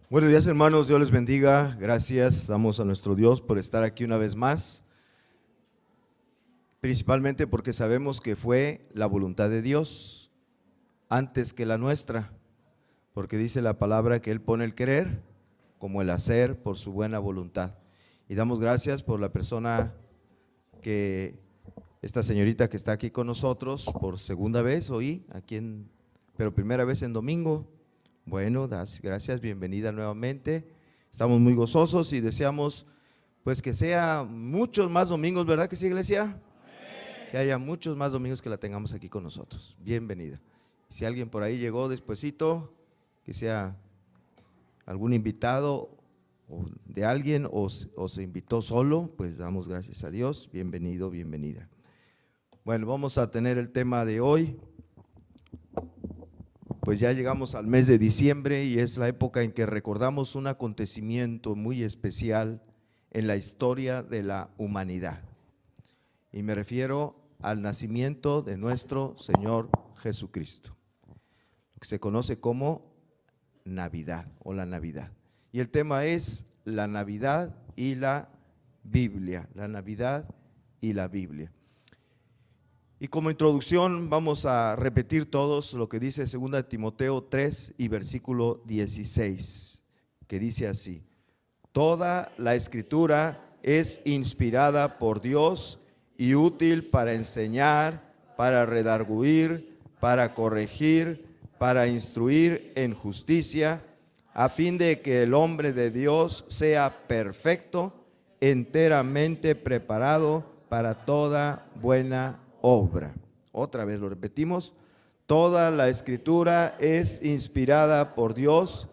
Buenos días, hermanos, Dios les bendiga. Gracias, damos a nuestro Dios por estar aquí una vez más, principalmente porque sabemos que fue la voluntad de Dios antes que la nuestra, porque dice la palabra que Él pone el querer como el hacer por su buena voluntad. Y damos gracias por la persona esta señorita que está aquí con nosotros por segunda vez hoy, pero primera vez en domingo. Bueno, gracias, bienvenida nuevamente. Estamos muy gozosos y deseamos pues que sea muchos más domingos, ¿verdad que sí, iglesia? Amén. Que haya muchos más domingos que la tengamos aquí con nosotros. Bienvenida. Si alguien por ahí llegó despuesito, que sea algún invitado de alguien o se invitó solo, pues damos gracias a Dios. Bienvenido, bienvenida. Bueno, vamos a tener el tema de hoy. Pues ya llegamos al mes de diciembre y es la época en que recordamos un acontecimiento muy especial en la historia de la humanidad. Y me refiero al nacimiento de nuestro Señor Jesucristo, lo que se conoce como Navidad o la Navidad. Y el tema es la Navidad y la Biblia, la Navidad y la Biblia. Y como introducción vamos a repetir todos lo que dice 2 Timoteo 3 y versículo 16, que dice así: toda la escritura es inspirada por Dios y útil para enseñar, para redarguir, para corregir, para instruir en justicia, a fin de que el hombre de Dios sea perfecto, enteramente preparado para toda buena obra. Otra vez lo repetimos: toda la escritura es inspirada por Dios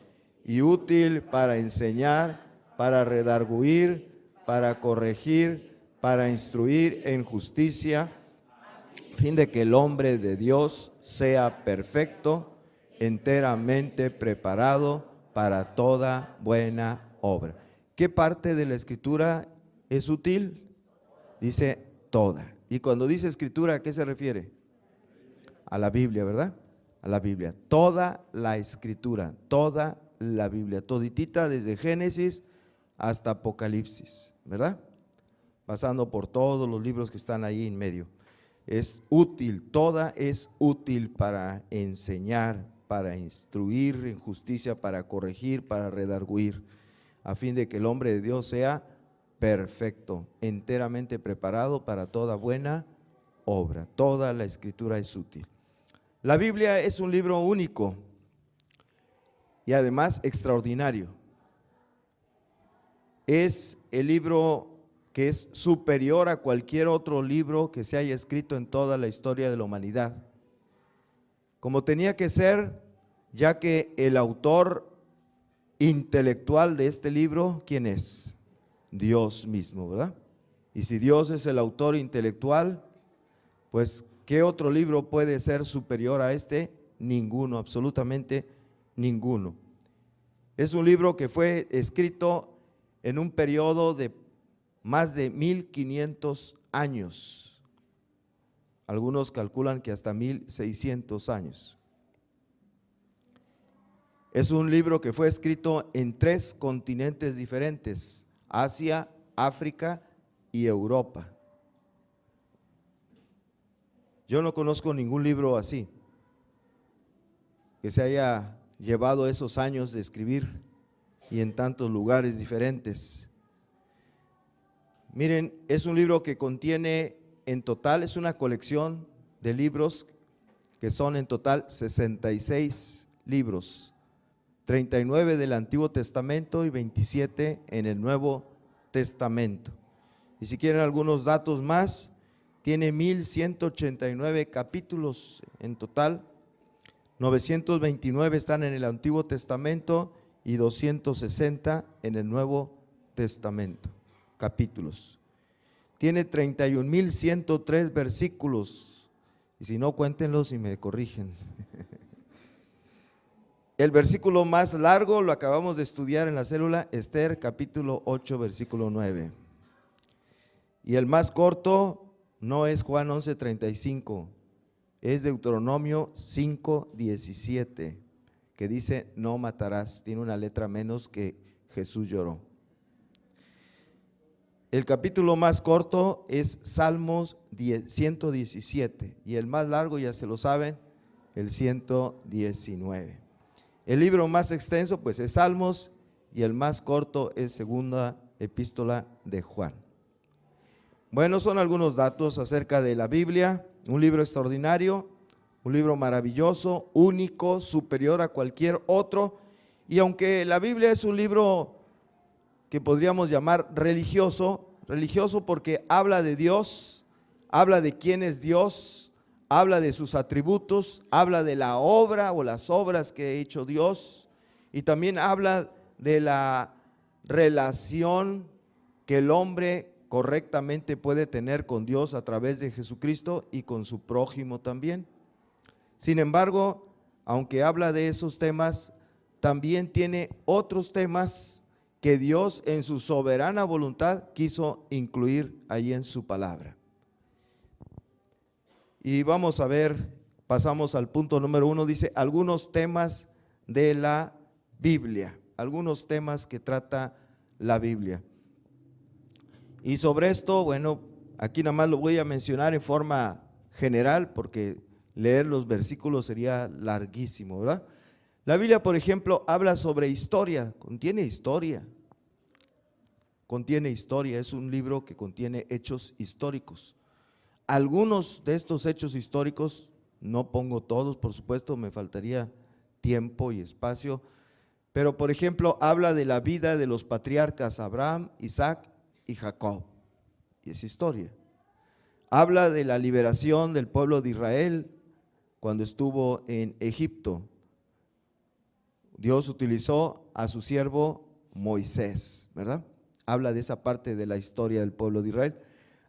y útil para enseñar, para redarguir, para corregir, para instruir en justicia, a fin de que el hombre de Dios sea perfecto, enteramente preparado para toda buena obra. ¿Qué parte de la escritura es útil? Dice toda. Y cuando dice escritura, ¿a qué se refiere? A la Biblia, ¿verdad? A la Biblia. Toda la escritura, toda la Biblia, toditita desde Génesis hasta Apocalipsis, ¿verdad? Pasando por todos los libros que están ahí en medio. Es útil, toda es útil para enseñar, para instruir en justicia, para corregir, para redarguir, a fin de que el hombre de Dios sea perfecto, enteramente preparado para toda buena obra. Toda la escritura es útil. La Biblia es un libro único y además extraordinario. Es el libro que es superior a cualquier otro libro que se haya escrito en toda la historia de la humanidad, como tenía que ser, ya que el autor intelectual de este libro, ¿quién es? Dios mismo, ¿verdad? Y si Dios es el autor intelectual, pues ¿qué otro libro puede ser superior a este? Ninguno, absolutamente ninguno. Es un libro que fue escrito en un periodo de más de 1500 años. Algunos calculan que hasta 1600 años. Es un libro que fue escrito en 3 continentes diferentes: Asia, África y Europa. Yo no conozco ningún libro así, que se haya llevado esos años de escribir y en tantos lugares diferentes. Miren, es un libro que contiene en total, es una colección de libros que son en total 66 libros, 39 del Antiguo Testamento y 27 en el Nuevo Testamento. Y si quieren algunos datos más, tiene 1189 capítulos en total, 929 están en el Antiguo Testamento y 260 en el Nuevo Testamento, capítulos. Tiene 31,103 versículos, y si no, cuéntenlos y me corrigen. El versículo más largo lo acabamos de estudiar en la célula, Esther, capítulo 8, versículo 9. Y el más corto no es Juan 11:35, es Deuteronomio 5:17, que dice no matarás. Tiene una letra menos que Jesús lloró. El capítulo más corto es Salmos 117 y el más largo, ya se lo saben, el 119. El libro más extenso pues es Salmos y el más corto es Segunda Epístola de Juan. Bueno, son algunos datos acerca de la Biblia, un libro extraordinario, un libro maravilloso, único, superior a cualquier otro, y aunque la Biblia es un libro que podríamos llamar religioso porque habla de Dios, habla de quién es Dios, habla de sus atributos, habla de la obra o las obras que ha hecho Dios, y también habla de la relación que el hombre correctamente puede tener con Dios a través de Jesucristo y con su prójimo también. Sin embargo, aunque habla de esos temas, también tiene otros temas que Dios en su soberana voluntad quiso incluir allí en su palabra. Y vamos a ver, pasamos al punto número 1, dice algunos temas de la Biblia, algunos temas que trata la Biblia. Y sobre esto, bueno, aquí nada más lo voy a mencionar en forma general porque leer los versículos sería larguísimo, ¿verdad? La Biblia, por ejemplo, habla sobre historia, contiene historia, es un libro que contiene hechos históricos. Algunos de estos hechos históricos, no pongo todos, por supuesto, me faltaría tiempo y espacio, pero por ejemplo, habla de la vida de los patriarcas Abraham, Isaac y Jacob, y es historia. Habla de la liberación del pueblo de Israel cuando estuvo en Egipto. Dios utilizó a su siervo Moisés, ¿verdad? Habla de esa parte de la historia del pueblo de Israel.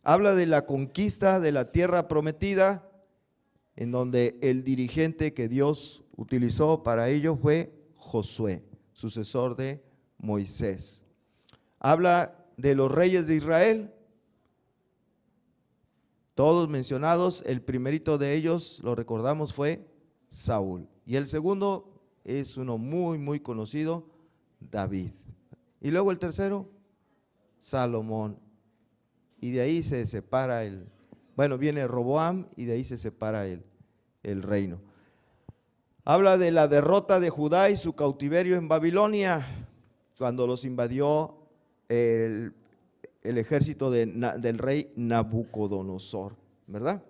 Habla de la conquista de la tierra prometida, en donde el dirigente que Dios utilizó para ello fue Josué, sucesor de Moisés. Habla de los reyes de Israel, todos mencionados. El primerito de ellos, lo recordamos, fue Saúl. Y el segundo es uno muy conocido, David. Y luego el tercero, Salomón. Y de ahí se separa viene Roboam y de ahí se separa el reino. Habla de la derrota de Judá y su cautiverio en Babilonia, cuando los invadió el ejército del rey Nabucodonosor, ¿verdad?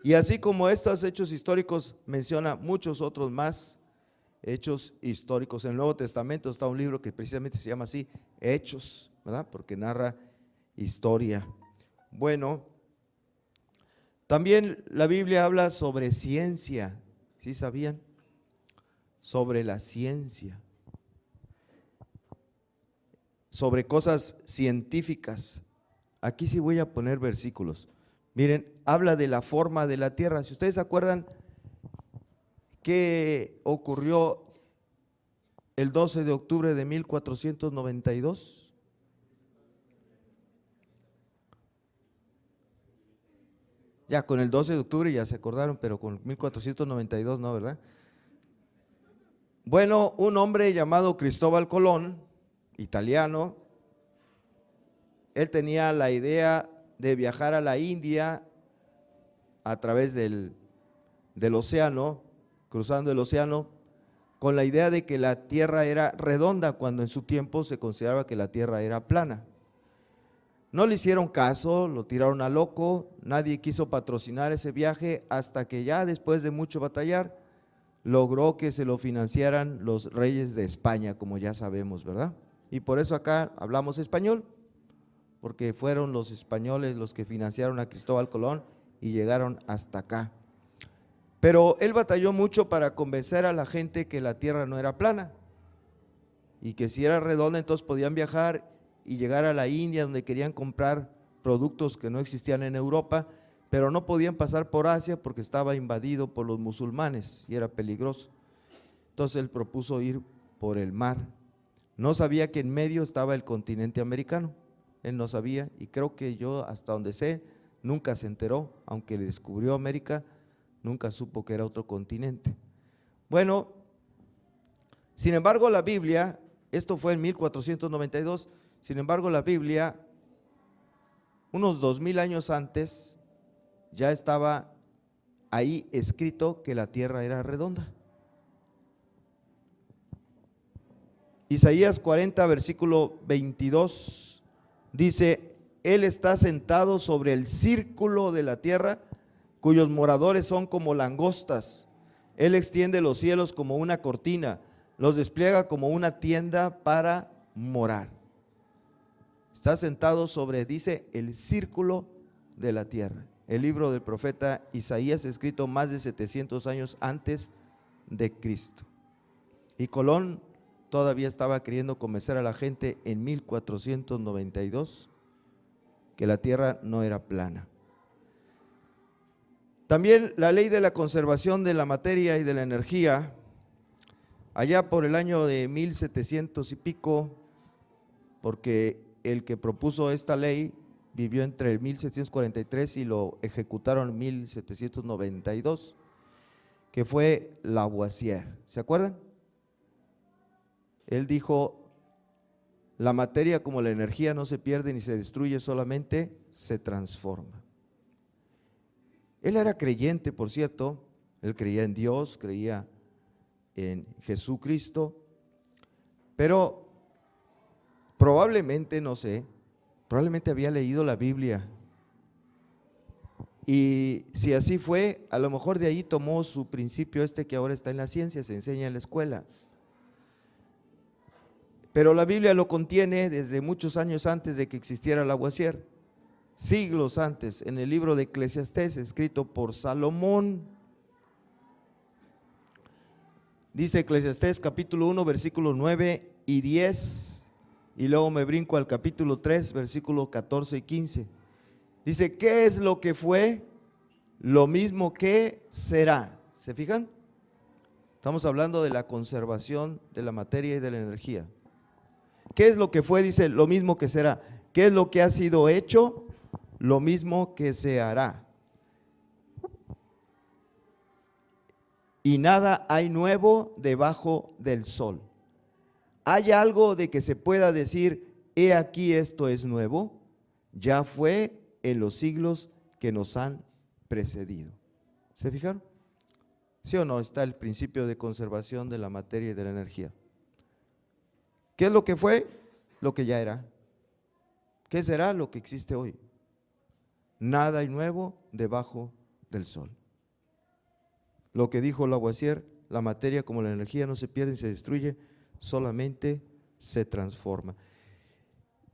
Y así como estos hechos históricos, menciona muchos otros más hechos históricos. En el Nuevo Testamento está un libro que precisamente se llama así, Hechos, ¿verdad? Porque narra historia. Bueno, también la Biblia habla sobre ciencia, ¿sí sabían? Sobre la ciencia, sobre cosas científicas. Aquí sí voy a poner versículos. Miren, habla de la forma de la tierra. Si ustedes se acuerdan, ¿qué ocurrió el 12 de octubre de 1492? Ya con el 12 de octubre ya se acordaron, pero con 1492 no, ¿verdad? Bueno, un hombre llamado Cristóbal Colón, italiano, él tenía la idea de viajar a la India a través del océano, cruzando el océano, con la idea de que la tierra era redonda, cuando en su tiempo se consideraba que la tierra era plana. No le hicieron caso, lo tiraron a loco, nadie quiso patrocinar ese viaje hasta que ya después de mucho batallar, logró que se lo financiaran los reyes de España, como ya sabemos, ¿verdad? Y por eso acá hablamos español, porque fueron los españoles los que financiaron a Cristóbal Colón y llegaron hasta acá. Pero él batalló mucho para convencer a la gente que la tierra no era plana y que si era redonda entonces podían viajar y llegar a la India, donde querían comprar productos que no existían en Europa, pero no podían pasar por Asia porque estaba invadido por los musulmanes y era peligroso. Entonces él propuso ir por el mar. No sabía que en medio estaba el continente americano, él no sabía, y creo que yo hasta donde sé, nunca se enteró, aunque le descubrió América, nunca supo que era otro continente. Bueno, Sin embargo, la Biblia, esto fue en 1492, sin embargo, la Biblia, unos 2000 años antes, ya estaba ahí escrito que la tierra era redonda. Isaías 40, versículo 22, dice: Él está sentado sobre el círculo de la tierra, cuyos moradores son como langostas. Él extiende los cielos como una cortina, los despliega como una tienda para morar. Está sentado sobre, dice, el círculo de la tierra. El libro del profeta Isaías, escrito más de 700 años antes de Cristo. Y Colón todavía estaba queriendo convencer a la gente en 1492 que la tierra no era plana. También la ley de la conservación de la materia y de la energía, allá por el año de 1700 y pico, porque el que propuso esta ley vivió entre el 1743 y lo ejecutaron en 1792, que fue Lavoisier. ¿Se acuerdan? Él dijo: la materia como la energía no se pierde ni se destruye, solamente se transforma. Él era creyente, por cierto, él creía en Dios, creía en Jesucristo, pero probablemente, no sé, probablemente había leído la Biblia, y si así fue, a lo mejor de ahí tomó su principio que ahora está en la ciencia, se enseña en la escuela. Pero la Biblia lo contiene desde muchos años antes de que existiera Lavoisier, siglos antes, en el libro de Eclesiastés, escrito por Salomón. Dice Eclesiastés capítulo 1, versículos 9 y 10, y luego me brinco al capítulo 3, versículos 14 y 15. Dice: ¿qué es lo que fue? Lo mismo que será. ¿Se fijan? Estamos hablando de la conservación de la materia y de la energía. ¿Qué es lo que fue? Dice: lo mismo que será. ¿Qué es lo que ha sido hecho? Lo mismo que se hará. Y nada hay nuevo debajo del sol. ¿Hay algo de que se pueda decir: he aquí esto es nuevo? Ya fue en los siglos que nos han precedido. ¿Se fijaron? ¿Sí o no? Está el principio de conservación de la materia y de la energía. ¿Qué es lo que fue? Lo que ya era. ¿Qué será? Lo que existe hoy. Nada hay nuevo debajo del sol. Lo que dijo Lavoisier: la materia como la energía no se pierde ni se destruye, solamente se transforma.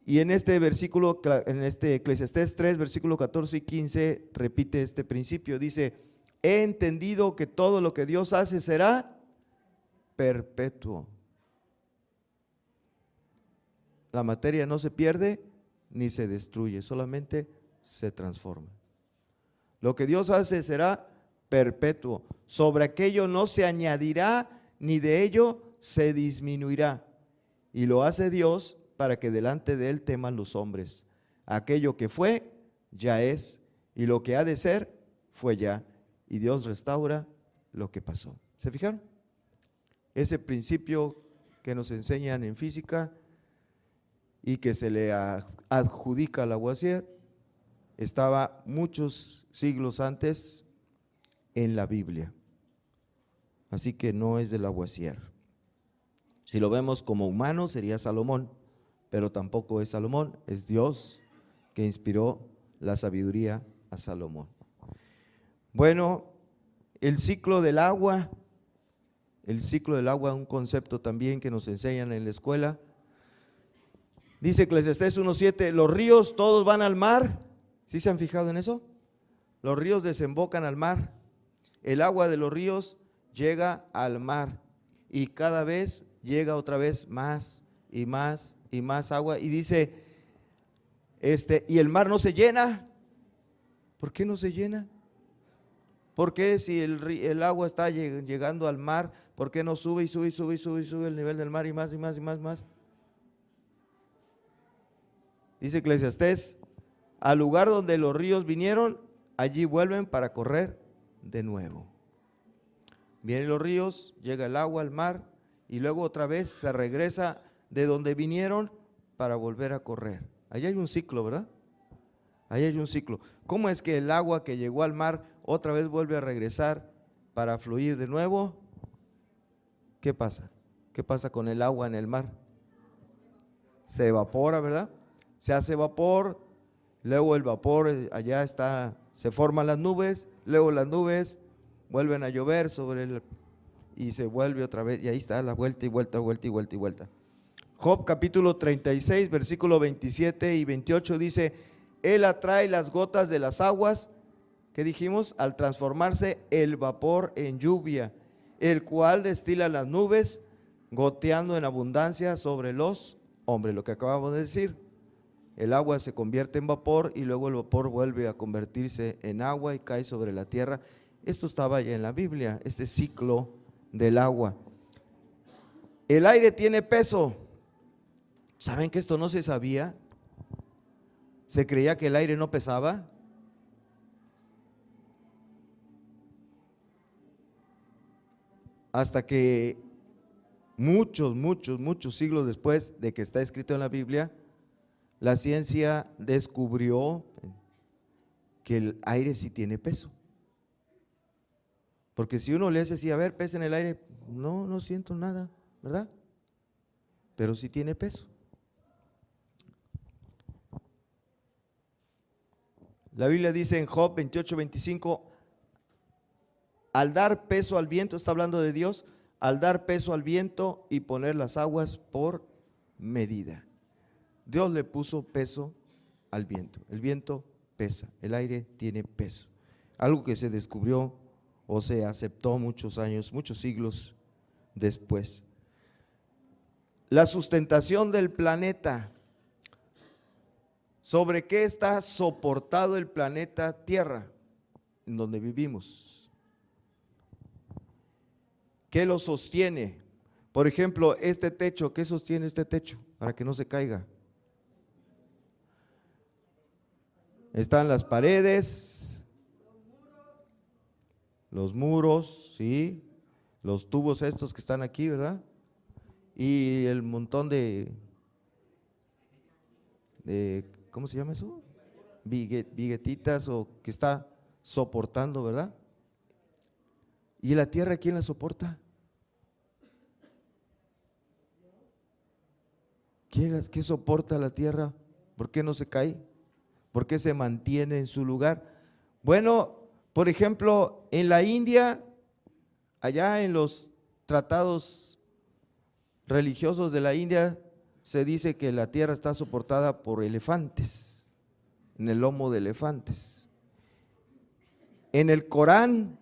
Y en este versículo, en este Eclesiastés 3, versículo 14 y 15, repite este principio. Dice: he entendido que todo lo que Dios hace será perpetuo. La materia no se pierde ni se destruye, solamente se transforma. Lo que Dios hace será perpetuo. Sobre aquello no se añadirá, ni de ello se disminuirá. Y lo hace Dios para que delante de Él teman los hombres. Aquello que fue, ya es, y lo que ha de ser, fue ya. Y Dios restaura lo que pasó. ¿Se fijaron? Ese principio que nos enseñan en física y que se le adjudica a Lavoisier, estaba muchos siglos antes en la Biblia. Así que no es de Lavoisier. Si lo vemos como humano, sería Salomón, pero tampoco es Salomón, es Dios que inspiró la sabiduría a Salomón. Bueno, el ciclo del agua, un concepto también que nos enseñan en la escuela. Dice Eclesiastés 1:7, los ríos todos van al mar. ¿Sí se han fijado en eso? Los ríos desembocan al mar. El agua de los ríos llega al mar y cada vez llega otra vez más y más y más agua. Y dice, y el mar no se llena. ¿Por qué no se llena? ¿Por qué si el agua está llegando al mar, por qué no sube y sube y sube y sube y sube el nivel del mar y más y más y más y más? Dice Eclesiastés, al lugar donde los ríos vinieron, allí vuelven para correr de nuevo. Vienen los ríos, llega el agua al mar y luego otra vez se regresa de donde vinieron para volver a correr. Ahí hay un ciclo, ¿verdad? Ahí hay un ciclo. ¿Cómo es que el agua que llegó al mar otra vez vuelve a regresar para fluir de nuevo? ¿Qué pasa? ¿Qué pasa con el agua en el mar? Se evapora, ¿verdad? Se hace vapor, luego el vapor allá está, se forman las nubes, luego las nubes vuelven a llover y se vuelve otra vez, y ahí está la vuelta y vuelta, vuelta y vuelta y vuelta. Job capítulo 36, versículo 27 y 28 dice: Él atrae las gotas de las aguas, ¿qué dijimos? Al transformarse el vapor en lluvia, el cual destila las nubes, goteando en abundancia sobre los hombres. Lo que acabamos de decir, el agua se convierte en vapor y luego el vapor vuelve a convertirse en agua y cae sobre la tierra. Esto estaba ya en la Biblia, este ciclo del agua. El aire tiene peso. ¿Saben que esto no se sabía? Se creía que el aire no pesaba. Hasta que muchos siglos después de que está escrito en la Biblia, la ciencia descubrió que el aire sí tiene peso. Porque si uno le hace así, a ver, pesa en el aire, no siento nada, ¿verdad? Pero sí tiene peso. La Biblia dice en Job 28:25, al dar peso al viento, está hablando de Dios, al dar peso al viento y poner las aguas por medida. Dios le puso peso al viento. El viento pesa, el aire tiene peso. Algo que se descubrió o se aceptó muchos años, muchos siglos después. La sustentación del planeta. ¿Sobre qué está soportado el planeta Tierra, en donde vivimos? ¿Qué lo sostiene? Por ejemplo, este techo, ¿qué sostiene este techo para que no se caiga? Están las paredes, los muros, ¿sí? Los tubos estos que están aquí, ¿verdad? Y el montón de ¿cómo se llama eso? Viguetitas o que está soportando, ¿verdad? ¿Y la tierra quién la soporta? ¿Qué soporta la tierra? ¿Por qué no se cae? ¿Por qué se mantiene en su lugar? Bueno, por ejemplo, en la India, allá en los tratados religiosos de la India, se dice que la tierra está soportada por elefantes, en el lomo de elefantes. En el Corán,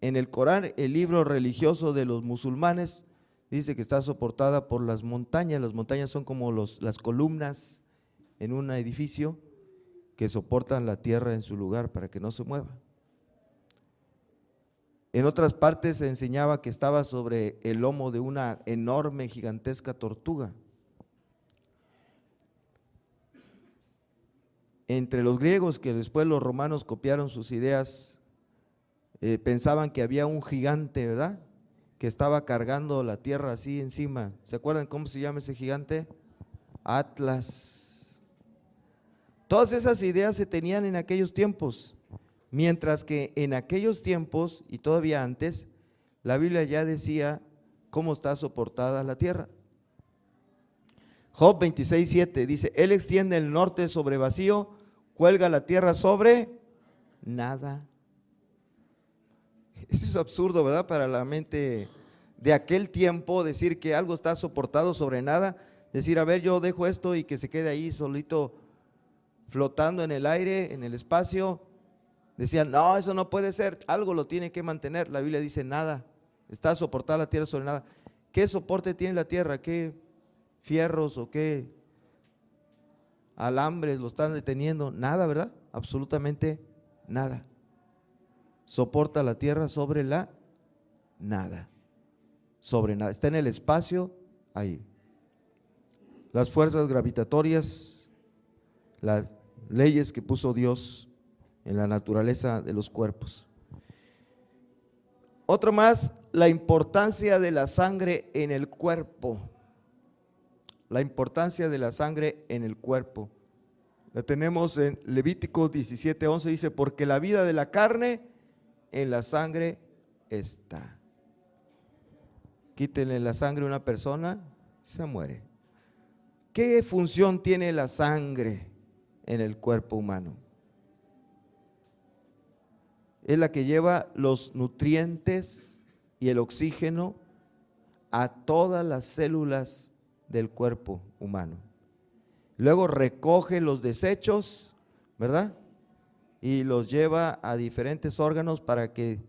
el libro religioso de los musulmanes, dice que está soportada por las montañas. Las montañas son como las columnas en un edificio que soportan la tierra en su lugar para que no se mueva. En otras partes se enseñaba que estaba sobre el lomo de una enorme, gigantesca tortuga. Entre los griegos, que después los romanos copiaron sus ideas, pensaban que había un gigante, ¿verdad?, que estaba cargando la tierra así encima. ¿Se acuerdan cómo se llama ese gigante? Atlas. Todas esas ideas se tenían en aquellos tiempos, mientras que en aquellos tiempos y todavía antes, la Biblia ya decía cómo está soportada la tierra. Job 26:7 dice: Él extiende el norte sobre vacío, cuelga la tierra sobre nada. Eso es absurdo, ¿verdad? Para la mente de aquel tiempo, decir que algo está soportado sobre nada, decir, a ver, yo dejo esto y que se quede ahí solito flotando en el aire, en el espacio. Decían, no, eso no puede ser, algo lo tiene que mantener. La Biblia dice nada, está soportada la tierra sobre nada. ¿Qué soporte tiene la tierra? ¿Qué fierros o qué alambres lo están deteniendo? Nada, ¿verdad? Absolutamente nada. Soporta la tierra sobre la nada, sobre nada, está en el espacio ahí. Las fuerzas gravitatorias, las leyes que puso Dios en la naturaleza de los cuerpos. Otro más, la importancia de la sangre en el cuerpo. La importancia de la sangre en el cuerpo. La tenemos en Levítico 17:11, dice, porque la vida de la carne en la sangre está. Quítenle la sangre a una persona, se muere. ¿Qué función tiene la sangre en el cuerpo humano? Es la que lleva los nutrientes y el oxígeno a todas las células del cuerpo humano. Luego recoge los desechos, ¿verdad? Y los lleva a diferentes órganos para que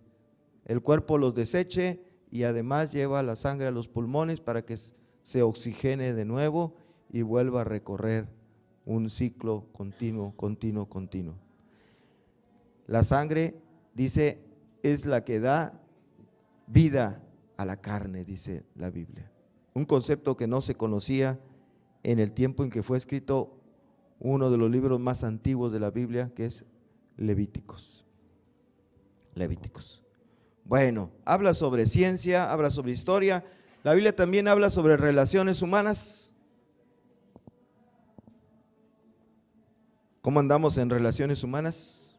el cuerpo los deseche, y además lleva la sangre a los pulmones para que se oxigene de nuevo y vuelva a recorrer un ciclo continuo. La sangre, dice, es la que da vida a la carne, dice la Biblia. Un concepto que no se conocía en el tiempo en que fue escrito uno de los libros más antiguos de la Biblia, que es Levíticos. Bueno, habla sobre ciencia, habla sobre historia. La Biblia también habla sobre relaciones humanas. ¿Cómo andamos en relaciones humanas?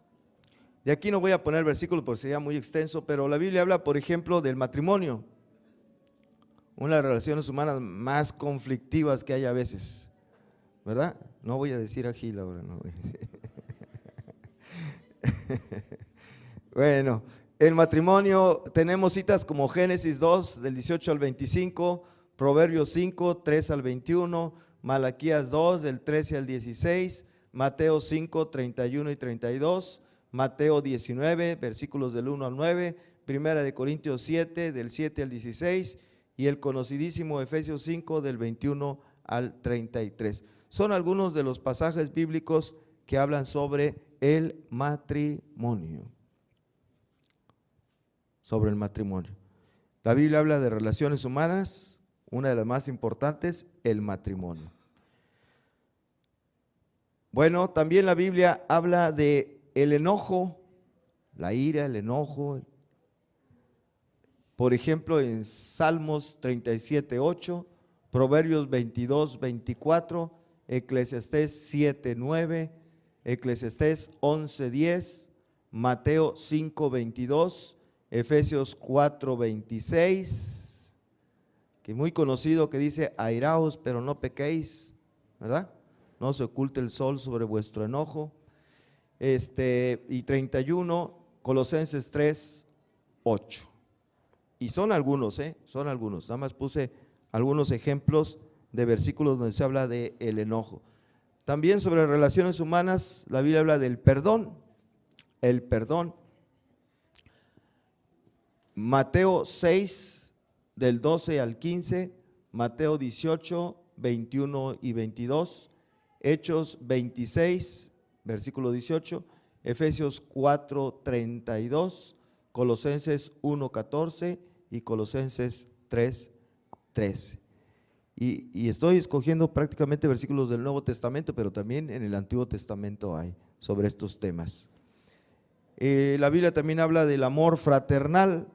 De aquí no voy a poner versículos porque sería muy extenso, pero la Biblia habla, por ejemplo, del matrimonio. Una de las relaciones humanas más conflictivas que hay a veces, ¿verdad? No voy a decir a Gil ahora, no voy a decir. Bueno, el matrimonio, tenemos citas como Génesis 2, del 18 al 25, Proverbios 5, 3 al 21, Malaquías 2, del 13 al 16, Mateo 5, 31 y 32, Mateo 19, versículos del 1 al 9, Primera de Corintios 7, del 7 al 16, y el conocidísimo Efesios 5, del 21 al 33. Son algunos de los pasajes bíblicos que hablan sobre el matrimonio. Sobre el matrimonio. La Biblia habla de relaciones humanas, una de las más importantes, el matrimonio. Bueno, también la Biblia habla de el enojo, la ira, el enojo. Por ejemplo, en Salmos 37:8, Proverbios 22:24, Eclesiastés 7:9, Eclesiastés 11:10, Mateo 5:22, Efesios 4:26, que muy conocido, que dice, airaos pero no pequéis, ¿verdad? No se oculte el sol sobre vuestro enojo. Y 31, Colosenses 3:8. Y son algunos, son algunos. Nada más puse algunos ejemplos de versículos donde se habla de el enojo. También sobre relaciones humanas, la Biblia habla del perdón. El perdón. Mateo 6, del 12 al 15, Mateo 18, 21 y 22, Hechos 26, versículo 18, Efesios 4, 32, Colosenses 1, 14 y Colosenses 3, 13. Y estoy escogiendo prácticamente versículos del Nuevo Testamento, pero también en el Antiguo Testamento hay sobre estos temas. La Biblia también habla del amor fraternal.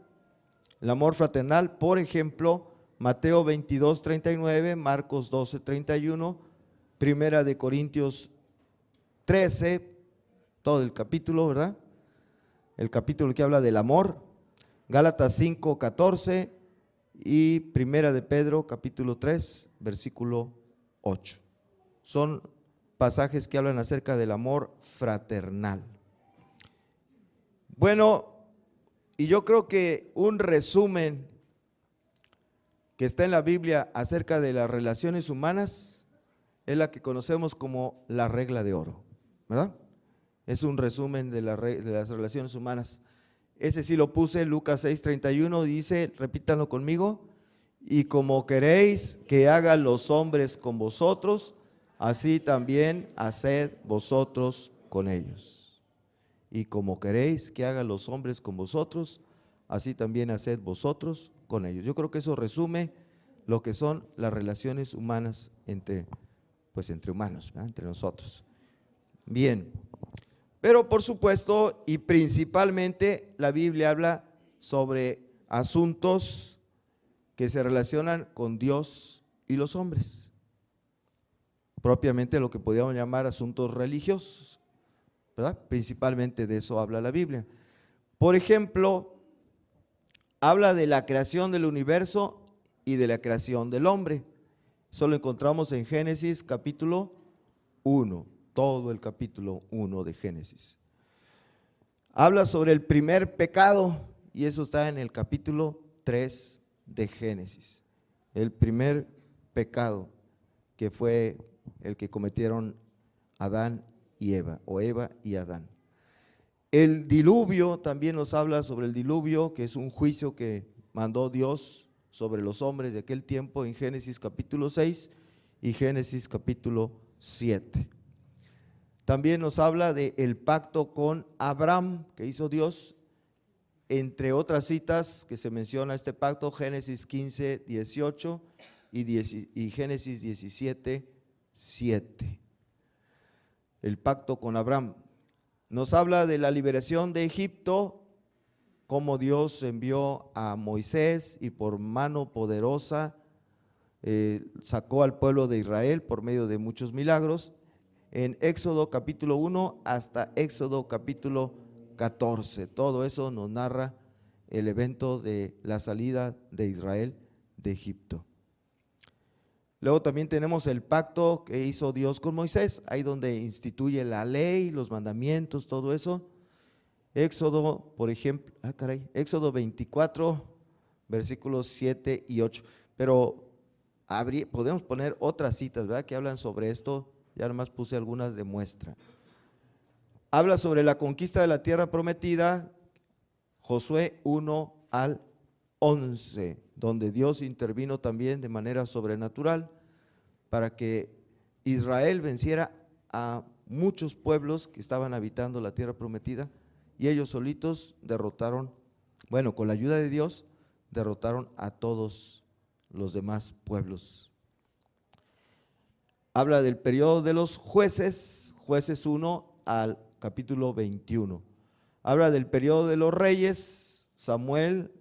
El amor fraternal, por ejemplo, Mateo 22, 39, Marcos 12, 31, Primera de Corintios 13, todo el capítulo, ¿verdad? El capítulo que habla del amor, Gálatas 5, 14 y Primera de Pedro, capítulo 3, versículo 8. Son pasajes que hablan acerca del amor fraternal. Bueno, y yo creo que un resumen que está en la Biblia acerca de las relaciones humanas es la que conocemos como la regla de oro, ¿verdad? Es un resumen de las relaciones humanas. Ese sí lo puse, Lucas 6:31, dice, repítanlo conmigo, y como queréis que hagan los hombres con vosotros, así también haced vosotros con ellos. Y como queréis que hagan los hombres con vosotros, así también haced vosotros con ellos. Yo creo que eso resume lo que son las relaciones humanas entre humanos, ¿verdad? Entre nosotros. Bien, pero por supuesto y principalmente la Biblia habla sobre asuntos que se relacionan con Dios y los hombres, propiamente lo que podríamos llamar asuntos religiosos, ¿verdad? Principalmente de eso habla la Biblia. Por ejemplo, habla de la creación del universo y de la creación del hombre. Eso lo encontramos en Génesis capítulo 1, todo el capítulo 1 de Génesis. Habla sobre el primer pecado y eso está en el capítulo 3 de Génesis. El primer pecado que fue el que cometieron Adán y Eva, o Eva y Adán. El diluvio también nos habla sobre el diluvio, que es un juicio que mandó Dios sobre los hombres de aquel tiempo en Génesis capítulo 6 y Génesis capítulo 7. También nos habla del pacto con Abraham que hizo Dios, entre otras citas que se menciona este pacto, Génesis 15, 18 y Génesis 17, 7. El pacto con Abraham. Nos habla de la liberación de Egipto, cómo Dios envió a Moisés y por mano poderosa sacó al pueblo de Israel por medio de muchos milagros, en Éxodo capítulo 1 hasta Éxodo capítulo 14. Todo eso nos narra el evento de la salida de Israel de Egipto. Luego también tenemos el pacto que hizo Dios con Moisés, ahí donde instituye la ley, los mandamientos, todo eso. Éxodo, por ejemplo, Éxodo 24, versículos 7 y 8. Pero podemos poner otras citas, ¿verdad?, que hablan sobre esto. Ya nomás puse algunas de muestra. Habla sobre la conquista de la tierra prometida, Josué 1 al 11, donde Dios intervino también de manera sobrenatural para que Israel venciera a muchos pueblos que estaban habitando la tierra prometida y ellos solitos derrotaron, bueno, con la ayuda de Dios, derrotaron a todos los demás pueblos. Habla del periodo de los jueces, jueces 1 al capítulo 21. Habla del periodo de los reyes, Samuel,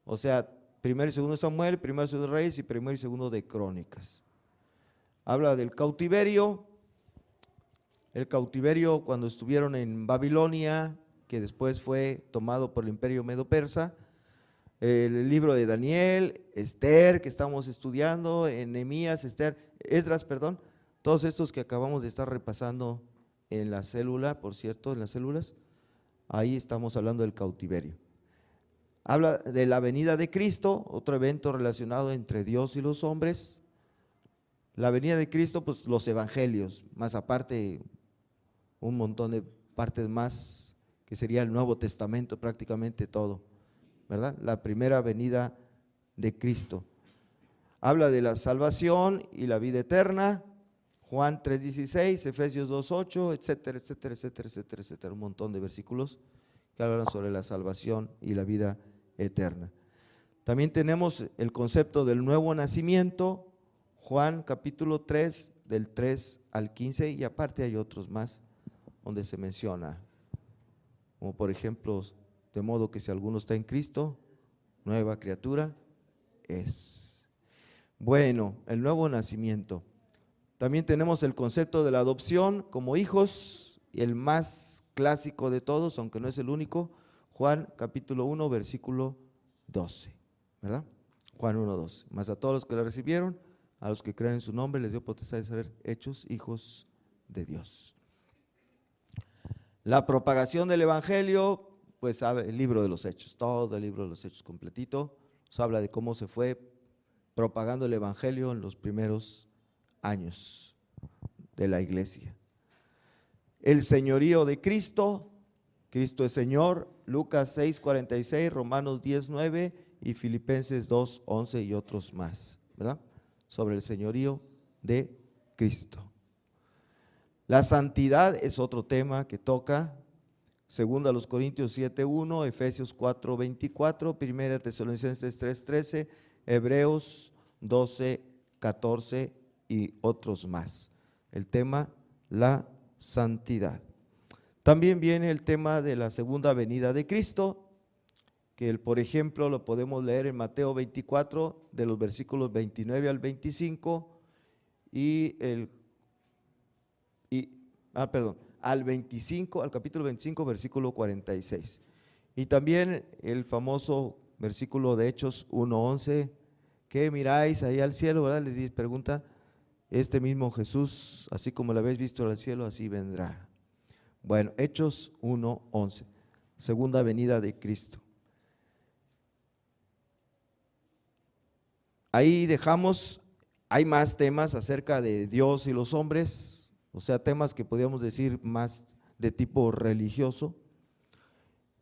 o sea, primero y segundo de Samuel, primero y segundo de Reyes y primero y segundo de Crónicas. Habla del cautiverio, el cautiverio cuando estuvieron en Babilonia, que después fue tomado por el imperio medo-persa, el libro de Daniel, Esther, que estamos estudiando, Nehemías, Esdras, todos estos que acabamos de estar repasando en la célula, por cierto, en las células, ahí estamos hablando del cautiverio. Habla de la venida de Cristo, otro evento relacionado entre Dios y los hombres. La venida de Cristo, pues los evangelios, más aparte un montón de partes más, que sería el Nuevo Testamento, prácticamente todo, ¿verdad? La primera venida de Cristo. Habla de la salvación y la vida eterna, Juan 3:16, Efesios 2:8, etcétera, etcétera, etcétera, etcétera, etcétera, un montón de versículos que hablan sobre la salvación y la vida eterna. También tenemos el concepto del nuevo nacimiento, Juan capítulo 3, del 3 al 15, y aparte hay otros más donde se menciona, como por ejemplo, de modo que si alguno está en Cristo, nueva criatura es. Bueno, el nuevo nacimiento. También tenemos el concepto de la adopción como hijos, y el más clásico de todos, aunque no es el único, Juan capítulo 1, versículo 12, ¿verdad? Juan 1, 12. Mas a todos los que la recibieron, a los que creen en su nombre, les dio potestad de ser hechos hijos de Dios. La propagación del evangelio, pues el libro de los Hechos, todo el libro de los Hechos completito, nos habla de cómo se fue propagando el evangelio en los primeros años de la iglesia. El señorío de Cristo, Cristo es Señor, Lucas 6:46, Romanos 10:9 y Filipenses 2:11 y otros más, ¿verdad? Sobre el señorío de Cristo. La santidad es otro tema que toca, segunda a los Corintios 7:1, Efesios 4:24, primera Tesalonicenses 3:13, Hebreos 12:14 y otros más. El tema, la santidad. También viene el tema de la segunda venida de Cristo, que por ejemplo lo podemos leer en Mateo 24, de los versículos 29 al 25 al 25, al capítulo 25, versículo 46. Y también el famoso versículo de Hechos 1:11, que miráis ahí al cielo, ¿verdad? Les dice, pregunta, este mismo Jesús, así como lo habéis visto al cielo, así vendrá. Bueno, Hechos 1:11, segunda venida de Cristo. Ahí dejamos, hay más temas acerca de Dios y los hombres, o sea, temas que podríamos decir más de tipo religioso,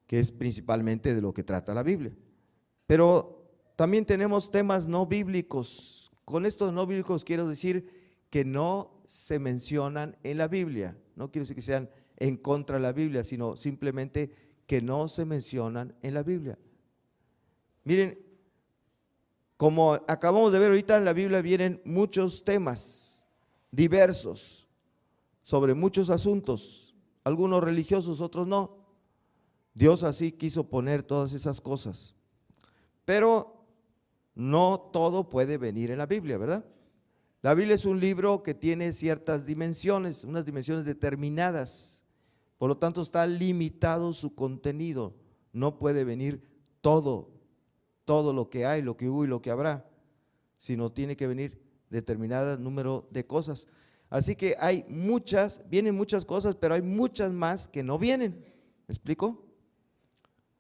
que es principalmente de lo que trata la Biblia. Pero también tenemos temas no bíblicos. Con estos no bíblicos quiero decir que no se mencionan en la Biblia. No quiero decir que sean en contra de la Biblia, sino simplemente que no se mencionan en la Biblia. Miren, como acabamos de ver ahorita, en la Biblia vienen muchos temas diversos sobre muchos asuntos, algunos religiosos, otros no. Dios así quiso poner todas esas cosas, pero no todo puede venir en la Biblia, ¿verdad? La Biblia es un libro que tiene ciertas dimensiones, unas dimensiones determinadas, por lo tanto está limitado su contenido, no puede venir todo lo que hay, lo que hubo y lo que habrá, sino tiene que venir determinado número de cosas. Así que vienen muchas cosas, pero hay muchas más que no vienen. ¿Me explico?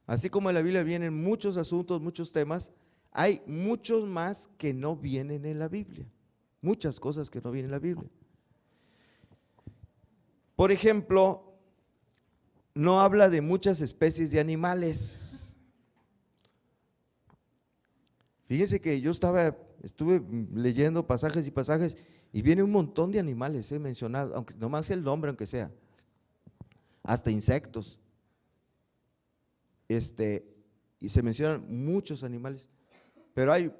Así como en la Biblia vienen muchos asuntos, muchos temas, hay muchos más que no vienen en la Biblia. Muchas cosas que no vienen en la Biblia. Por ejemplo, no habla de muchas especies de animales. Fíjense que yo estuve leyendo pasajes y pasajes y viene un montón de animales mencionados, aunque nomás el nombre, aunque sea, hasta insectos. Y se mencionan muchos animales, pero hay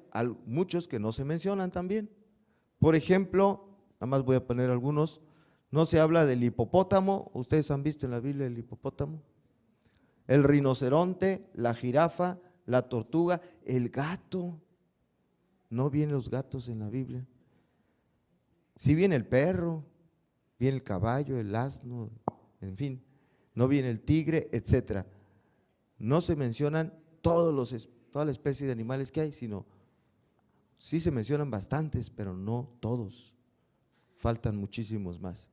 muchos que no se mencionan también. Por ejemplo, nada más voy a poner algunos, no se habla del hipopótamo, ustedes han visto en la Biblia el hipopótamo, el rinoceronte, la jirafa, la tortuga, el gato, no vienen los gatos en la Biblia. Sí viene el perro, viene el caballo, el asno, en fin, no viene el tigre, etcétera. No se mencionan toda la especie de animales que hay, sino sí se mencionan bastantes, pero no todos, faltan muchísimos más.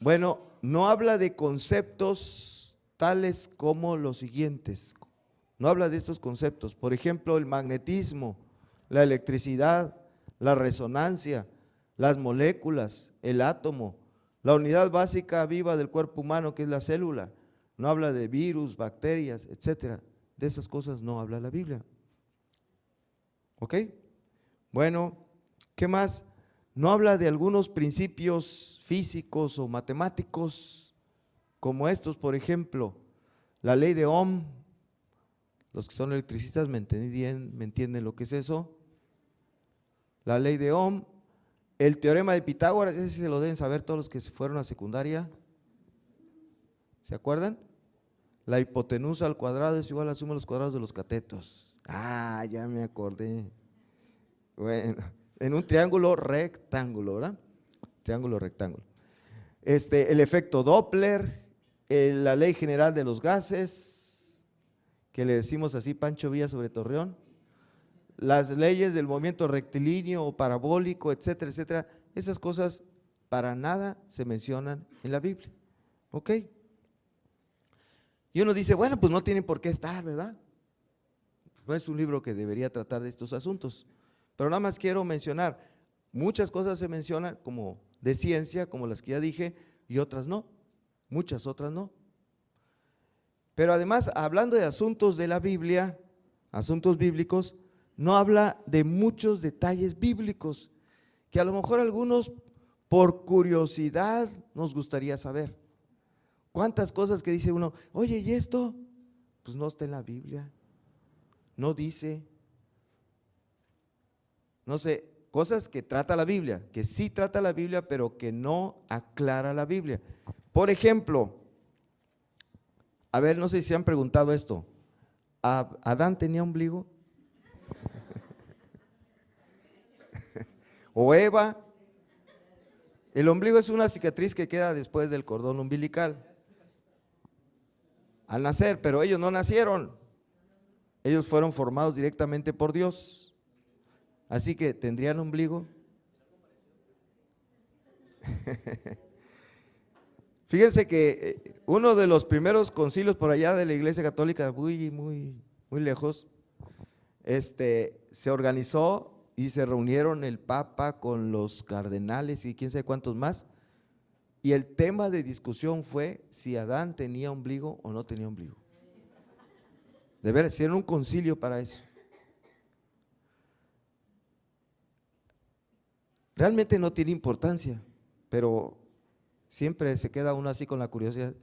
Bueno, no habla de conceptos tales como los siguientes, no habla de estos conceptos, por ejemplo, el magnetismo, la electricidad, la resonancia, las moléculas, el átomo, la unidad básica viva del cuerpo humano que es la célula. No habla de virus, bacterias, etcétera. De esas cosas no habla la Biblia. ¿Ok? Bueno, ¿qué más? No habla de algunos principios físicos o matemáticos como estos, por ejemplo, la ley de Ohm. Los que son electricistas me entienden lo que es eso. La ley de Ohm, el teorema de Pitágoras, ese se lo deben saber todos los que se fueron a secundaria. ¿Se acuerdan? La hipotenusa al cuadrado es igual a la suma de los cuadrados de los catetos. Ah, ya me acordé. Bueno, en un triángulo rectángulo, ¿verdad? Triángulo rectángulo. El efecto Doppler, la ley general de los gases, que le decimos así Pancho Villa sobre Torreón, las leyes del movimiento rectilíneo o parabólico, etcétera, etcétera. Esas cosas para nada se mencionan en la Biblia. ¿Ok? Y uno dice, bueno, pues no tienen por qué estar, ¿verdad? No es un libro que debería tratar de estos asuntos. Pero nada más quiero mencionar, muchas cosas se mencionan como de ciencia, como las que ya dije, y otras no, muchas otras no. Pero además, hablando de asuntos de la Biblia, asuntos bíblicos, no habla de muchos detalles bíblicos, que a lo mejor algunos por curiosidad nos gustaría saber. ¿Cuántas cosas que dice uno, oye, ¿y esto? Pues no está en la Biblia, no dice, no sé, cosas que trata la Biblia, que sí trata la Biblia, pero que no aclara la Biblia. Por ejemplo, a ver, no sé si se han preguntado esto, ¿Adán tenía ombligo? ¿O Eva? El ombligo es una cicatriz que queda después del cordón umbilical al nacer, pero ellos no nacieron. Ellos fueron formados directamente por Dios. Así que, ¿tendrían ombligo? Fíjense que uno de los primeros concilios por allá de la Iglesia Católica, muy lejos, se organizó y se reunieron el Papa con los cardenales y quién sabe cuántos más, y el tema de discusión fue si Adán tenía ombligo o no tenía ombligo. De veras, hicieron un concilio para eso. Realmente no tiene importancia, pero siempre se queda uno así con la curiosidad.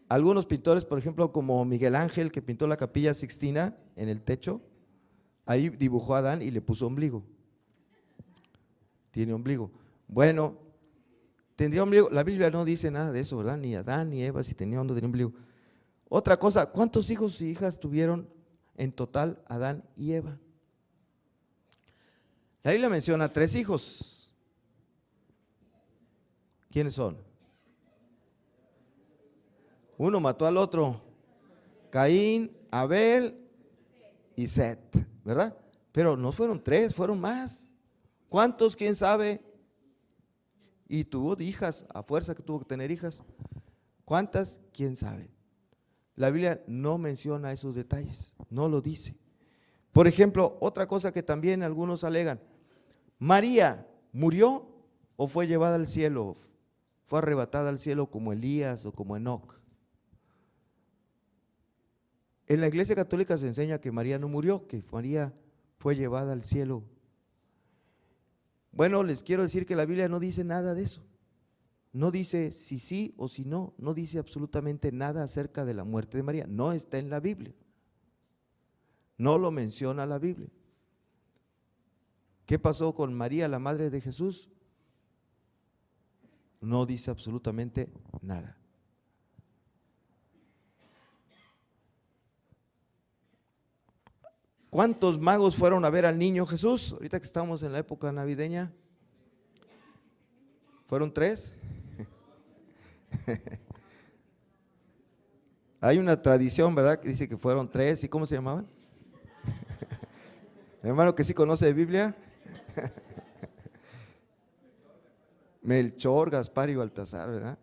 Algunos pintores, por ejemplo, como Miguel Ángel, que pintó la Capilla Sixtina en el techo, ahí dibujó a Adán y le puso ombligo. Tiene ombligo. Bueno, tendría ombligo. La Biblia no dice nada de eso, ¿verdad? Ni Adán ni Eva si tenían o no tenían ombligo. Otra cosa, ¿cuántos hijos y hijas tuvieron en total Adán y Eva? La Biblia menciona 3 hijos. ¿Quiénes son? Uno mató al otro, Caín, Abel y Set, ¿verdad? Pero no fueron 3, fueron más. ¿Cuántos? ¿Quién sabe? Y tuvo hijas, a fuerza que tuvo que tener hijas. ¿Cuántas? ¿Quién sabe? La Biblia no menciona esos detalles, no lo dice. Por ejemplo, otra cosa que también algunos alegan, ¿María murió o fue llevada al cielo? ¿Fue arrebatada al cielo como Elías o como Enoc? En la Iglesia Católica se enseña que María no murió, que María fue llevada al cielo. Bueno, les quiero decir que la Biblia no dice nada de eso. No dice si sí o si no, no dice absolutamente nada acerca de la muerte de María. No está en la Biblia. No lo menciona la Biblia. ¿Qué pasó con María, la madre de Jesús? No dice absolutamente nada. ¿Cuántos magos fueron a ver al niño Jesús? Ahorita que estamos en la época navideña. ¿Fueron 3? Hay una tradición, ¿verdad? Que dice que fueron 3. ¿Y cómo se llamaban? Hermano que sí conoce de Biblia. Melchor, Gaspar y Baltasar, ¿verdad?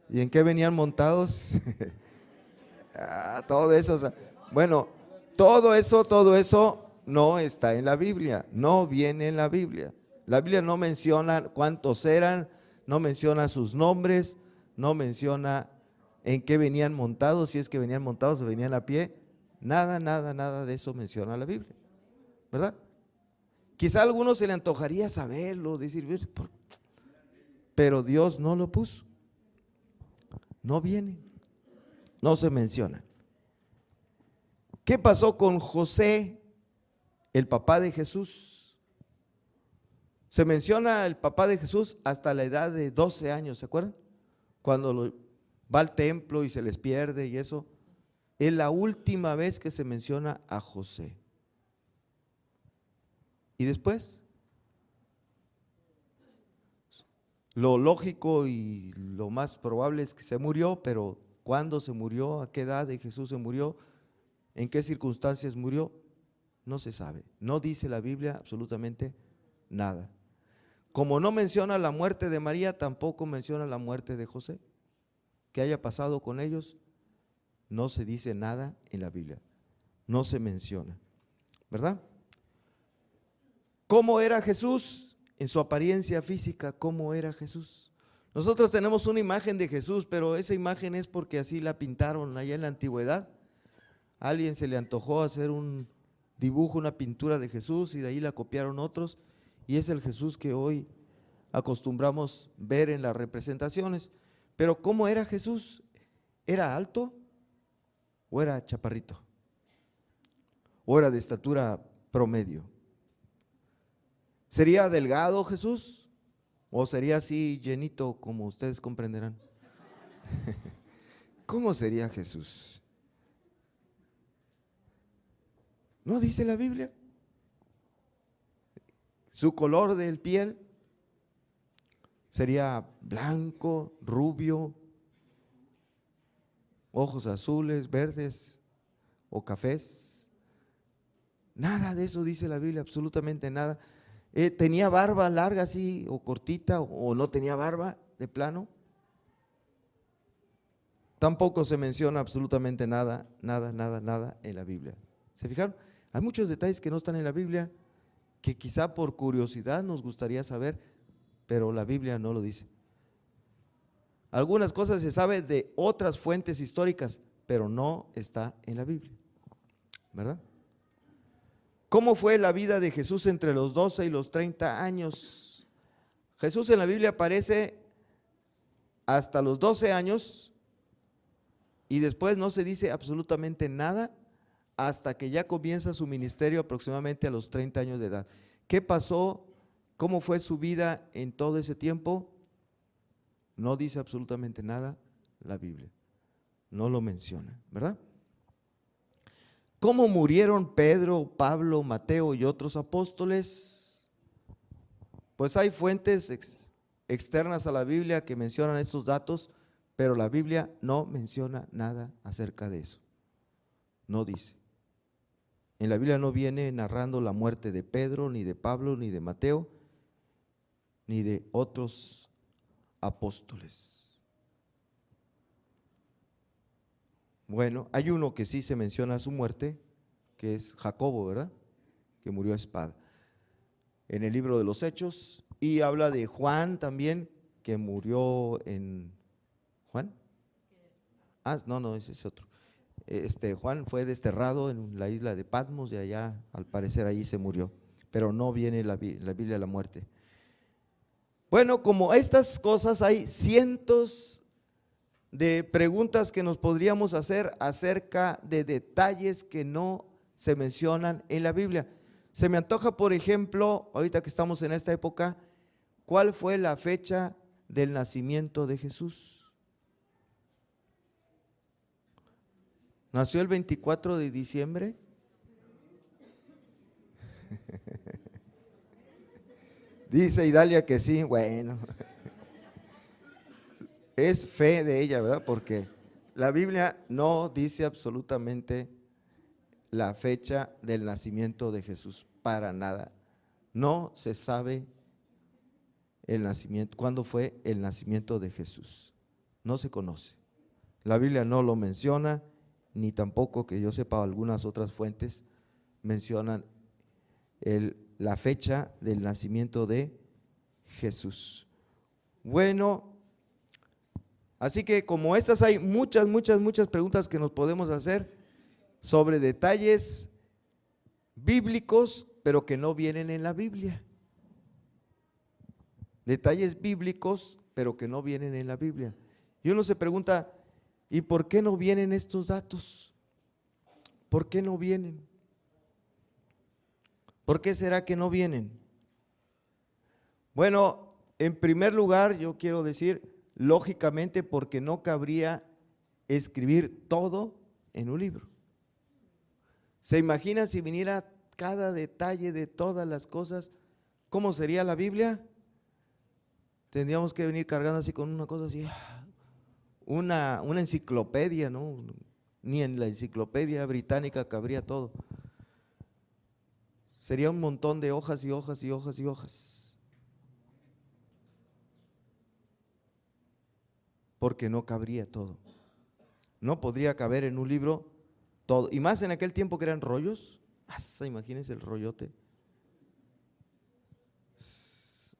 ¿Y en qué venían montados? Todo eso, o sea, bueno, todo eso no está en la Biblia, no viene en la Biblia. La Biblia no menciona cuántos eran, no menciona sus nombres, no menciona en qué venían montados, si es que venían montados o venían a pie. Nada de eso menciona la Biblia, ¿verdad? Quizá a algunos se le antojaría saberlo, decir, pero Dios no lo puso. No viene, no se menciona. ¿Qué pasó con José, el papá de Jesús? Se menciona el papá de Jesús hasta la edad de 12 años, ¿se acuerdan? Cuando va al templo y se les pierde y eso. Es la última vez que se menciona a José. ¿Y después? Lo lógico y lo más probable es que se murió, pero ¿cuándo se murió? ¿A qué edad de Jesús se murió? ¿En qué circunstancias murió? No se sabe. No dice la Biblia absolutamente nada. Como no menciona la muerte de María, tampoco menciona la muerte de José. ¿Qué haya pasado con ellos? No se dice nada en la Biblia. No se menciona, ¿verdad? ¿Cómo era Jesús? En su apariencia física, ¿cómo era Jesús? Nosotros tenemos una imagen de Jesús, pero esa imagen es porque así la pintaron allá en la antigüedad. A alguien se le antojó hacer un dibujo, una pintura de Jesús y de ahí la copiaron otros, y es el Jesús que hoy acostumbramos ver en las representaciones. Pero ¿cómo era Jesús? ¿Era alto o era chaparrito? ¿O era de estatura promedio? ¿Sería delgado Jesús? ¿O sería así llenito como ustedes comprenderán? ¿Cómo sería Jesús? ¿No dice la Biblia? Su color de piel sería blanco, rubio, ojos azules, verdes o cafés. Nada de eso dice la Biblia, absolutamente nada. ¿Tenía barba larga así o cortita o no tenía barba de plano? Tampoco se menciona absolutamente nada, nada, nada, nada en la Biblia. ¿Se fijaron? Hay muchos detalles que no están en la Biblia que quizá por curiosidad nos gustaría saber, pero la Biblia no lo dice. Algunas cosas se sabe de otras fuentes históricas, pero no está en la Biblia, ¿verdad? ¿Cómo fue la vida de Jesús entre los 12 y los 30 años? Jesús en la Biblia aparece hasta los 12 años y después no se dice absolutamente nada hasta que ya comienza su ministerio aproximadamente a los 30 años de edad. ¿Qué pasó? ¿Cómo fue su vida en todo ese tiempo? No dice absolutamente nada la Biblia, no lo menciona, ¿verdad? ¿Cómo murieron Pedro, Pablo, Mateo y otros apóstoles? Pues hay fuentes externas a la Biblia que mencionan estos datos, pero la Biblia no menciona nada acerca de eso, no dice. En la Biblia no viene narrando la muerte de Pedro, ni de Pablo, ni de Mateo, ni de otros apóstoles. Bueno, hay uno que sí se menciona su muerte, que es Jacobo, ¿verdad? Que murió a espada en el libro de los Hechos, y habla de Juan también, que murió en ¿Juan? No, ese es otro. Juan fue desterrado en la isla de Patmos y allá, al parecer, allí se murió, pero no viene la Biblia la muerte. Bueno, como estas cosas, hay cientos de preguntas que nos podríamos hacer acerca de detalles que no se mencionan en la Biblia. Se me antoja, por ejemplo, ahorita que estamos en esta época, ¿cuál fue la fecha del nacimiento de Jesús? ¿Nació el 24 de diciembre? Dice Idalia que sí, bueno. Es fe de ella, ¿verdad? Porque la Biblia no dice absolutamente la fecha del nacimiento de Jesús, para nada. No se sabe el nacimiento, cuándo fue el nacimiento de Jesús. No se conoce. La Biblia no lo menciona, ni tampoco que yo sepa algunas otras fuentes mencionan la fecha del nacimiento de Jesús. Bueno, así que como estas hay muchas preguntas que nos podemos hacer sobre detalles bíblicos, pero que no vienen en la Biblia. Detalles bíblicos, pero que no vienen en la Biblia. Y uno se pregunta, ¿y por qué no vienen estos datos? ¿Por qué no vienen? ¿Por qué será que no vienen? Bueno, en primer lugar, yo quiero decir, lógicamente, porque no cabría escribir todo en un libro. ¿Se imagina si viniera cada detalle de todas las cosas? ¿Cómo sería la Biblia? Tendríamos que venir cargando así con una cosa así, una enciclopedia, ¿no? Ni en la enciclopedia británica cabría todo. Sería un montón de hojas y hojas y hojas y hojas, porque no cabría todo. No podría caber en un libro todo, y más en aquel tiempo que eran rollos. Imagínense el rollote.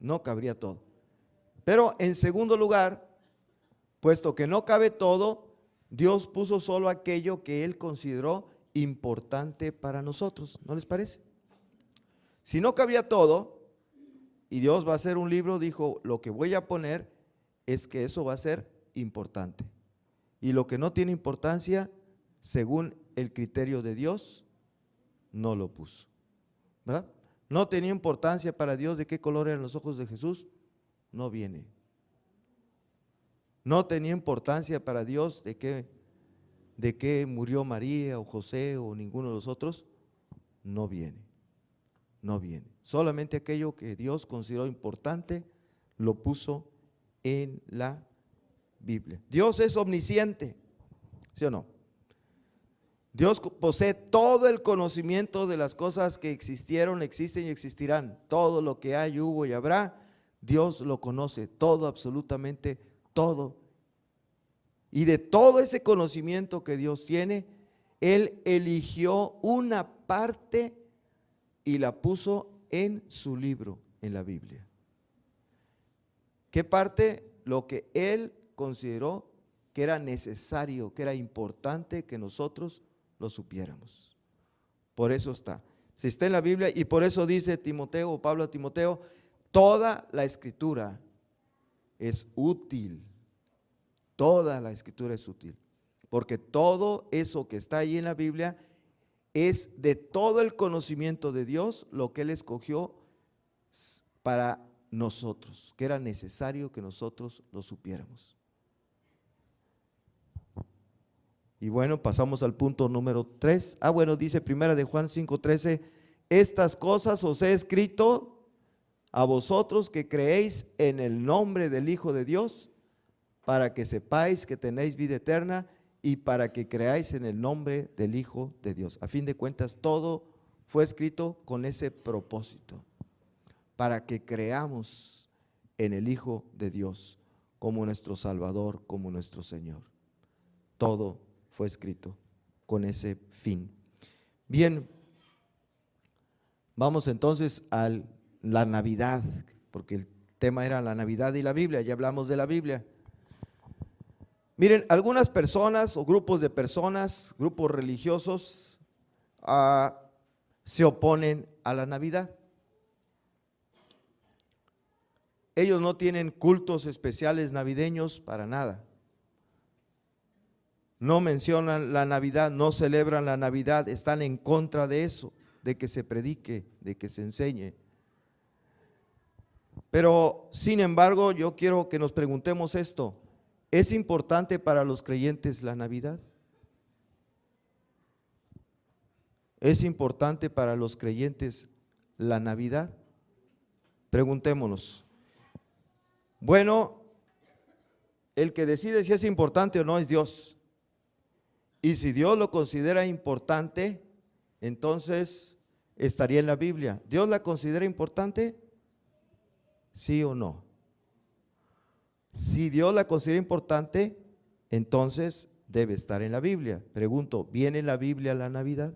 No cabría todo. Pero en segundo lugar, puesto que no cabe todo, Dios puso solo aquello que Él consideró importante para nosotros. ¿No les parece? Si no cabía todo y Dios va a hacer un libro, dijo, lo que voy a poner es que eso va a ser importante. Y lo que no tiene importancia, según el criterio de Dios, no lo puso, ¿verdad? No tenía importancia para Dios de qué color eran los ojos de Jesús, no viene. No tenía importancia para Dios de qué murió María o José o ninguno de los otros, no viene, no viene. Solamente aquello que Dios consideró importante lo puso en la Biblia. Dios es omnisciente, ¿sí o no? Dios posee todo el conocimiento de las cosas que existieron, existen y existirán. Todo lo que hay, hubo y habrá, Dios lo conoce, todo, absolutamente todo. Y de todo ese conocimiento que Dios tiene, Él eligió una parte y la puso en su libro, en la Biblia. ¿Qué parte? Lo que Él consideró que era necesario, que era importante que nosotros lo supiéramos. Por eso está. Si está en la Biblia, y por eso dice Timoteo, o Pablo a Timoteo, toda la Escritura es útil. Toda la Escritura es útil. Porque todo eso que está ahí en la Biblia es de todo el conocimiento de Dios, lo que Él escogió para nosotros, que era necesario que nosotros lo supiéramos. Y bueno, pasamos al punto número 3. Dice primera de Juan 5:13, estas cosas os he escrito a vosotros que creéis en el nombre del Hijo de Dios, para que sepáis que tenéis vida eterna y para que creáis en el nombre del Hijo de Dios. A fin de cuentas, todo fue escrito con ese propósito, para que creamos en el Hijo de Dios como nuestro Salvador, como nuestro Señor. Todo fue escrito con ese fin. Bien, vamos entonces a la Navidad, porque el tema era la Navidad y la Biblia, ya hablamos de la Biblia. Miren, algunas personas o grupos de personas, grupos religiosos, se oponen a la Navidad. Ellos no tienen cultos especiales navideños para nada. No mencionan la Navidad, no celebran la Navidad, están en contra de eso, de que se predique, de que se enseñe. Pero, sin embargo, yo quiero que nos preguntemos esto: ¿es importante para los creyentes la Navidad? ¿Es importante para los creyentes la Navidad? Preguntémonos. Bueno, el que decide si es importante o no es Dios. Y si Dios lo considera importante, entonces estaría en la Biblia. ¿Dios la considera importante? ¿Sí o no? Si Dios la considera importante, entonces debe estar en la Biblia. Pregunto, ¿viene en la Biblia la Navidad?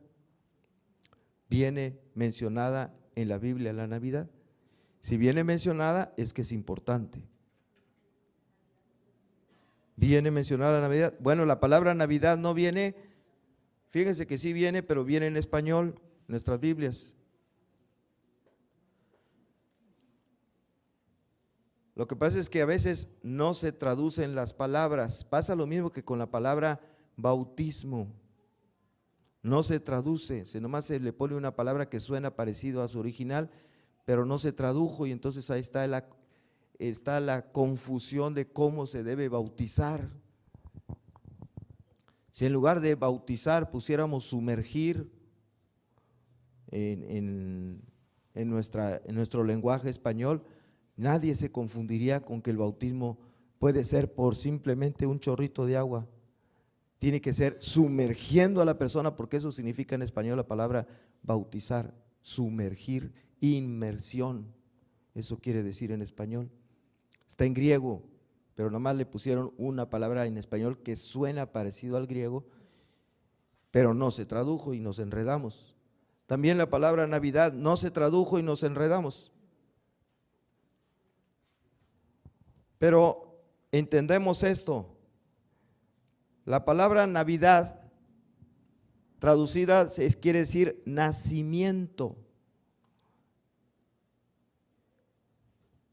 ¿Viene mencionada en la Biblia la Navidad? Si viene mencionada, es que es importante. ¿Viene mencionada la Navidad? Bueno, la palabra Navidad no viene, fíjense que sí viene, pero viene en español, en nuestras Biblias. Lo que pasa es que a veces no se traducen las palabras. Pasa lo mismo que con la palabra bautismo. No se traduce, nomás se le pone una palabra que suena parecido a su original, pero no se tradujo, y entonces ahí está la confusión de cómo se debe bautizar. Si en lugar de bautizar pusiéramos sumergir en nuestro lenguaje español, nadie se confundiría con que el bautismo puede ser por simplemente un chorrito de agua. Tiene que ser sumergiendo a la persona, porque eso significa en español la palabra bautizar, sumergir, inmersión. Eso quiere decir en español. Está en griego, pero nomás le pusieron una palabra en español que suena parecido al griego, pero no se tradujo y nos enredamos. También la palabra Navidad no se tradujo y nos enredamos. Pero entendemos esto: la palabra Navidad traducida quiere decir nacimiento.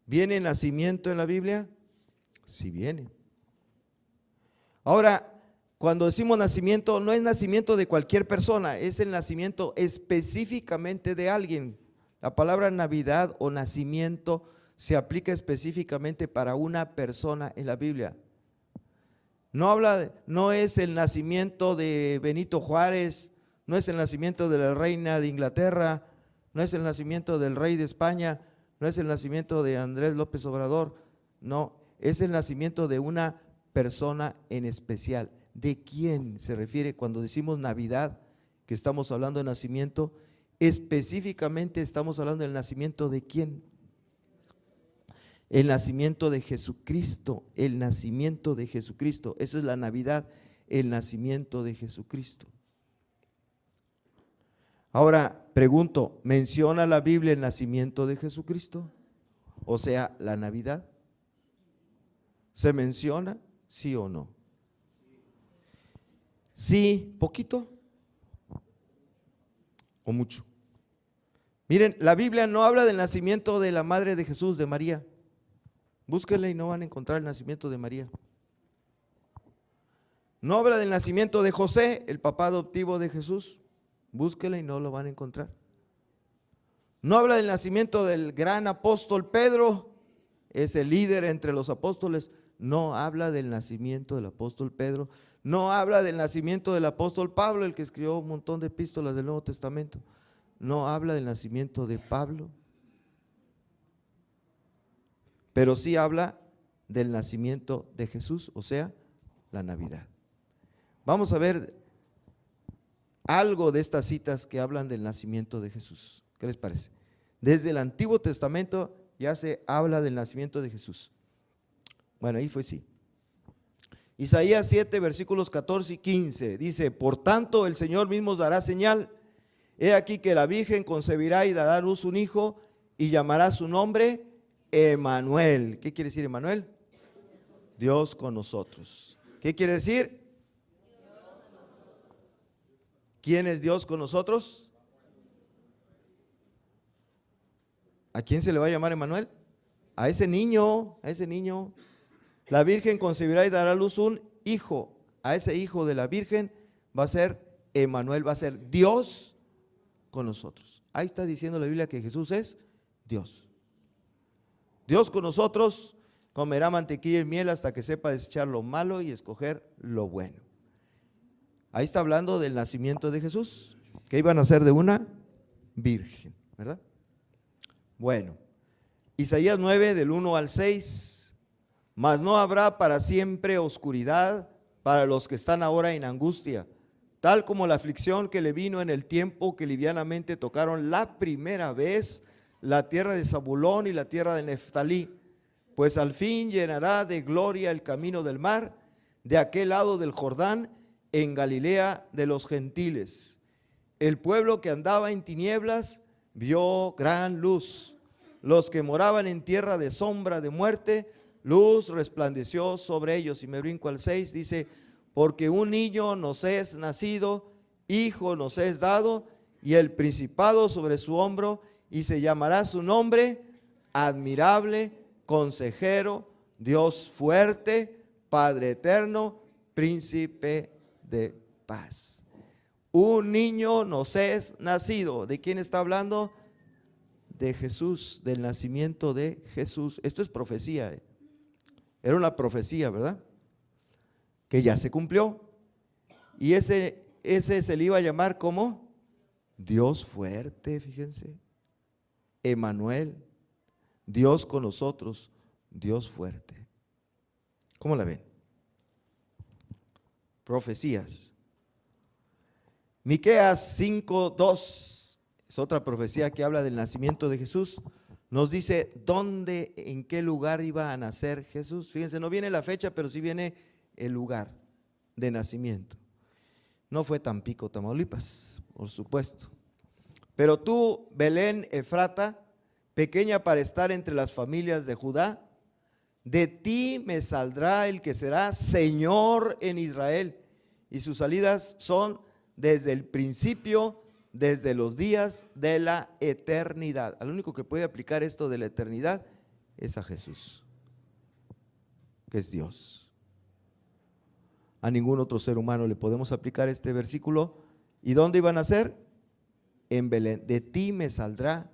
¿Viene nacimiento en la Biblia? Sí viene. Ahora, cuando decimos nacimiento, no es nacimiento de cualquier persona, es el nacimiento específicamente de alguien. La palabra Navidad o nacimiento se aplica específicamente para una persona en la Biblia. No es el nacimiento de Benito Juárez, no es el nacimiento de la reina de Inglaterra, no es el nacimiento del rey de España, no es el nacimiento de Andrés López Obrador, no, es el nacimiento de una persona en especial. ¿De quién se refiere cuando decimos Navidad, que estamos hablando de nacimiento? Específicamente estamos hablando del nacimiento de quién. El nacimiento de Jesucristo, el nacimiento de Jesucristo. Eso es la Navidad, el nacimiento de Jesucristo. Ahora pregunto, ¿menciona la Biblia el nacimiento de Jesucristo? O sea, la Navidad. ¿Se menciona? ¿Sí o no? Sí, poquito o mucho. Miren, la Biblia no habla del nacimiento de la madre de Jesús, de María. Búsquenle y no van a encontrar el nacimiento de María. No habla del nacimiento de José, el papá adoptivo de Jesús. Búsquenle y no lo van a encontrar. No habla del nacimiento del gran apóstol Pedro, es el líder entre los apóstoles. No habla del nacimiento del apóstol Pedro. No habla del nacimiento del apóstol Pablo, el que escribió un montón de epístolas del Nuevo Testamento. No habla del nacimiento de Pablo. Pero sí habla del nacimiento de Jesús, o sea, la Navidad. Vamos a ver algo de estas citas que hablan del nacimiento de Jesús. ¿Qué les parece? Desde el Antiguo Testamento ya se habla del nacimiento de Jesús. Bueno, ahí fue sí. Isaías 7, versículos 14 y 15, dice: por tanto el Señor mismo os dará señal. He aquí que la Virgen concebirá y dará a luz un hijo y llamará su nombre Emmanuel. ¿Qué quiere decir Emmanuel? Dios con nosotros. ¿Qué quiere decir? ¿Quién es Dios con nosotros? ¿A quién se le va a llamar Emmanuel? A ese niño, a ese niño. La Virgen concebirá y dará a luz un hijo. A ese hijo de la Virgen va a ser Emmanuel, va a ser Dios con nosotros. Ahí está diciendo la Biblia que Jesús es Dios. Dios con nosotros, comerá mantequilla y miel hasta que sepa desechar lo malo y escoger lo bueno. Ahí está hablando del nacimiento de Jesús, que iban a ser de una virgen, ¿verdad? Bueno, Isaías 9 del 1 al 6. Mas no habrá para siempre oscuridad para los que están ahora en angustia, tal como la aflicción que le vino en el tiempo que livianamente tocaron la primera vez la tierra de Zabulón y la tierra de Neftalí, pues al fin llenará de gloria el camino del mar, de aquel lado del Jordán, en Galilea de los gentiles. El pueblo que andaba en tinieblas vio gran luz. Los que moraban en tierra de sombra de muerte, luz resplandeció sobre ellos. Y me brinco al 6, dice: porque un niño nos es nacido, hijo nos es dado, y el principado sobre su hombro, y se llamará su nombre admirable, consejero, Dios fuerte, Padre eterno, príncipe de paz. Un niño nos es nacido. ¿De quién está hablando? De Jesús, del nacimiento de Jesús. Esto es profecía. Era una profecía, ¿verdad? Que ya se cumplió. Y ese se le iba a llamar como Dios fuerte, fíjense. Emmanuel, Dios con nosotros, Dios fuerte. ¿Cómo la ven? Profecías. Miqueas 5:2 es otra profecía que habla del nacimiento de Jesús. Nos dice dónde, en qué lugar iba a nacer Jesús. Fíjense, no viene la fecha, pero sí viene el lugar de nacimiento. No fue Tampico, Tamaulipas, por supuesto. Pero tú, Belén Efrata, pequeña para estar entre las familias de Judá, de ti me saldrá el que será Señor en Israel, y sus salidas son desde el principio, desde los días de la eternidad. Al único que puede aplicar esto de la eternidad es a Jesús, que es Dios. A ningún otro ser humano le podemos aplicar este versículo. ¿Y dónde iban a ser? En Belén. De ti me saldrá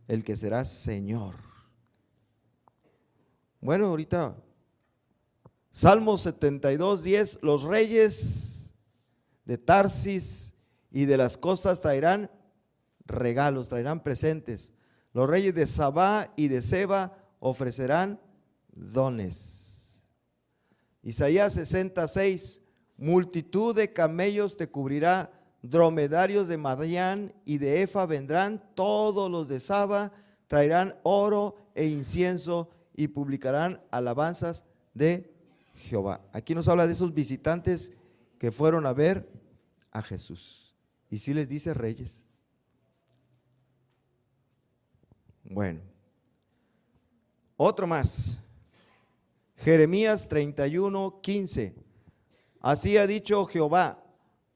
el que será Señor. Bueno, ahorita Salmo 72:10, los reyes de Tarsis y de las costas traerán regalos, traerán presentes. Los reyes de Sabá y de Seba ofrecerán dones. Isaías 66, multitud de camellos te cubrirá, dromedarios de Madián y de Efa vendrán, todos los de Saba traerán oro e incienso y publicarán alabanzas de Jehová. Aquí nos habla de esos visitantes que fueron a ver a Jesús. Y sí les dice reyes. Bueno, otro más. Jeremías 31:15. Así ha dicho Jehová: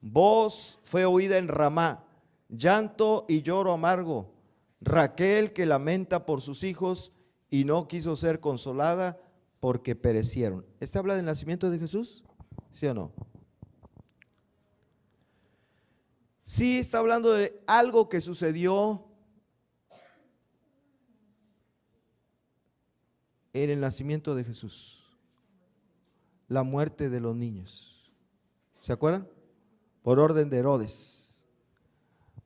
voz fue oída en Ramá, llanto y lloro amargo. Raquel que lamenta por sus hijos y no quiso ser consolada porque perecieron. ¿Este habla del nacimiento de Jesús? ¿Sí o no? Sí, está hablando de algo que sucedió en el nacimiento de Jesús. La muerte de los niños. ¿Se acuerdan? Por orden de Herodes.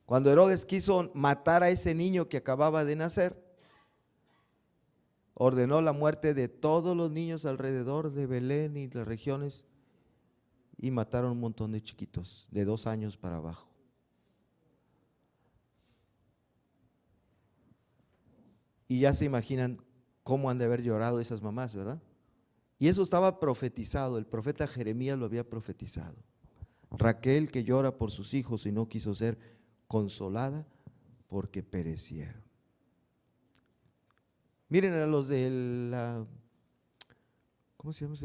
Cuando Herodes quiso matar a ese niño que acababa de nacer, ordenó la muerte de todos los niños alrededor de Belén y las regiones y mataron un montón de chiquitos de 2 años para abajo. Y ya se imaginan cómo han de haber llorado esas mamás, ¿verdad? Y eso estaba profetizado, el profeta Jeremías lo había profetizado. Raquel que llora por sus hijos y no quiso ser consolada porque perecieron. Miren a los de la, ¿cómo se llama?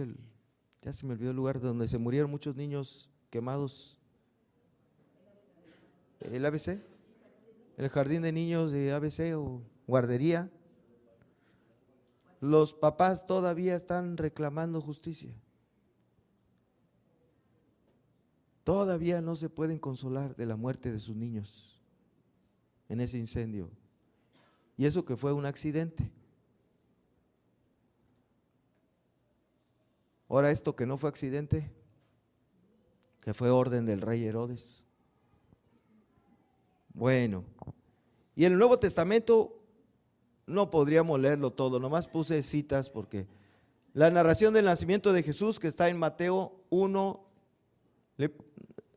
Ya se me olvidó el lugar donde se murieron muchos niños quemados. ¿El ABC? ¿El jardín de niños de ABC o guardería? Los papás todavía están reclamando justicia. Todavía no se pueden consolar de la muerte de sus niños en ese incendio. Y eso que fue un accidente. Ahora esto que no fue accidente, que fue orden del rey Herodes. Bueno, y en el Nuevo Testamento no podríamos leerlo todo, nomás puse citas porque la narración del nacimiento de Jesús que está en Mateo 1,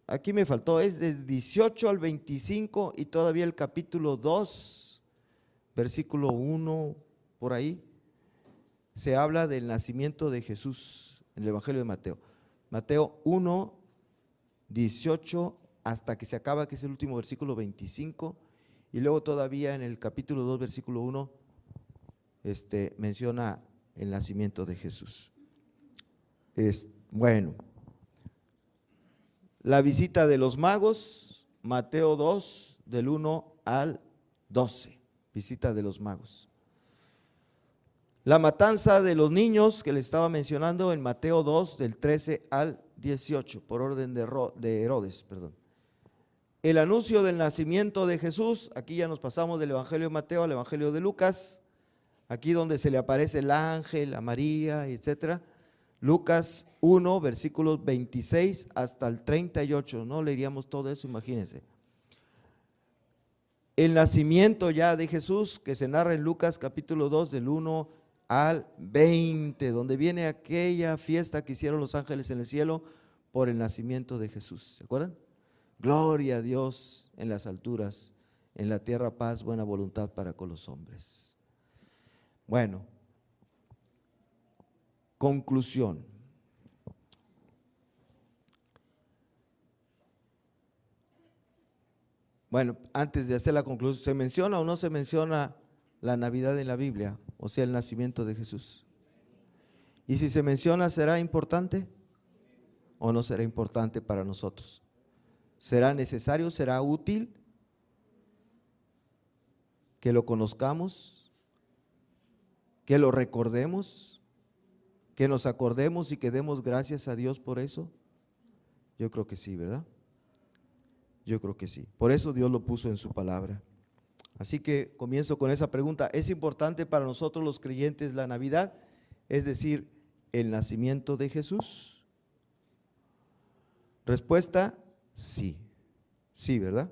aquí me faltó, es de 18 al 25 y todavía el capítulo 2, versículo 1, por ahí, se habla del nacimiento de Jesús en el Evangelio de Mateo. Mateo 1, 18 hasta que se acaba, que es el último versículo 25, y luego todavía en el capítulo 2, versículo 1, menciona el nacimiento de Jesús. Bueno, la visita de los magos, Mateo 2, del 1 al 12, visita de los magos. La matanza de los niños que le estaba mencionando en Mateo 2, del 13 al 18, por orden de Herodes, perdón. El anuncio del nacimiento de Jesús, aquí ya nos pasamos del Evangelio de Mateo al Evangelio de Lucas, aquí donde se le aparece el ángel a María, etcétera. Lucas 1, versículos 26 hasta el 38, no leeríamos todo eso, imagínense. El nacimiento ya de Jesús que se narra en Lucas capítulo 2 del 1 al 20, donde viene aquella fiesta que hicieron los ángeles en el cielo por el nacimiento de Jesús, ¿se acuerdan? Gloria a Dios en las alturas, en la tierra paz, buena voluntad para con los hombres. Bueno, conclusión. Bueno, antes de hacer la conclusión, ¿se menciona o no se menciona la Navidad en la Biblia? O sea, el nacimiento de Jesús. Y si se menciona, ¿será importante o no será importante para nosotros? ¿Será necesario, será útil que lo conozcamos, que lo recordemos, que nos acordemos y que demos gracias a Dios por eso? Yo creo que sí, ¿verdad? Yo creo que sí. Por eso Dios lo puso en su palabra. Así que comienzo con esa pregunta. ¿Es importante para nosotros los creyentes la Navidad? Es decir, el nacimiento de Jesús. Respuesta, sí. Sí, ¿verdad?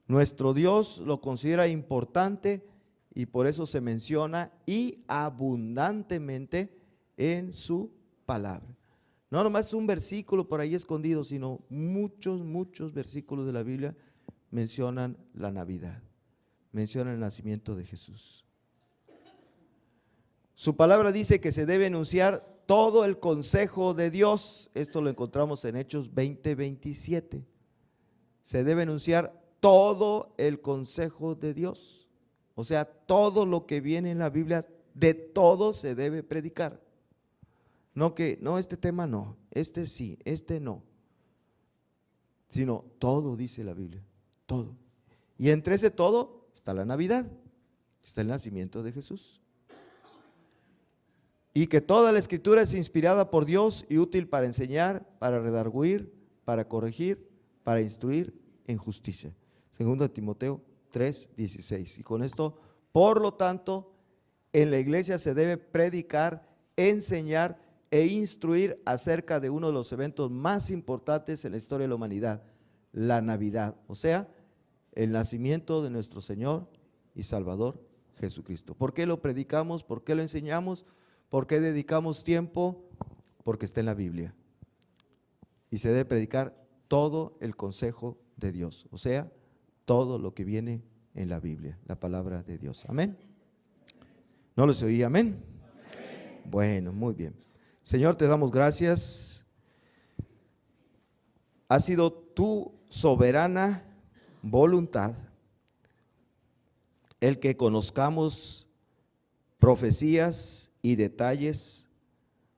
Nuestro Dios lo considera importante y por eso se menciona y abundantemente en su palabra. No nomás un versículo por ahí escondido, sino muchos versículos de la Biblia mencionan la Navidad, mencionan el nacimiento de Jesús. Su palabra dice que se debe enunciar todo el consejo de Dios. Esto lo encontramos en Hechos 20:27. Se debe enunciar todo el consejo de Dios. O sea, todo lo que viene en la Biblia, de todo se debe predicar. No que, no, este tema no, este sí, este no. Sino todo dice la Biblia, todo. Y entre ese todo está la Navidad, está el nacimiento de Jesús. Y que toda la Escritura es inspirada por Dios y útil para enseñar, para redarguir, para corregir, para instruir en justicia. Segundo Timoteo 3:16. Y con esto, por lo tanto, en la iglesia se debe predicar, enseñar e instruir acerca de uno de los eventos más importantes en la historia de la humanidad, la Navidad, o sea, el nacimiento de nuestro Señor y Salvador Jesucristo. ¿Por qué lo predicamos? ¿Por qué lo enseñamos? ¿Por qué dedicamos tiempo? Porque está en la Biblia. Y se debe predicar todo el consejo de Dios, o sea, todo lo que viene en la Biblia, la palabra de Dios. Amén. ¿No los oí? Amén. Bueno, muy bien. Señor, te damos gracias. Ha sido tu soberana voluntad el que conozcamos profecías y detalles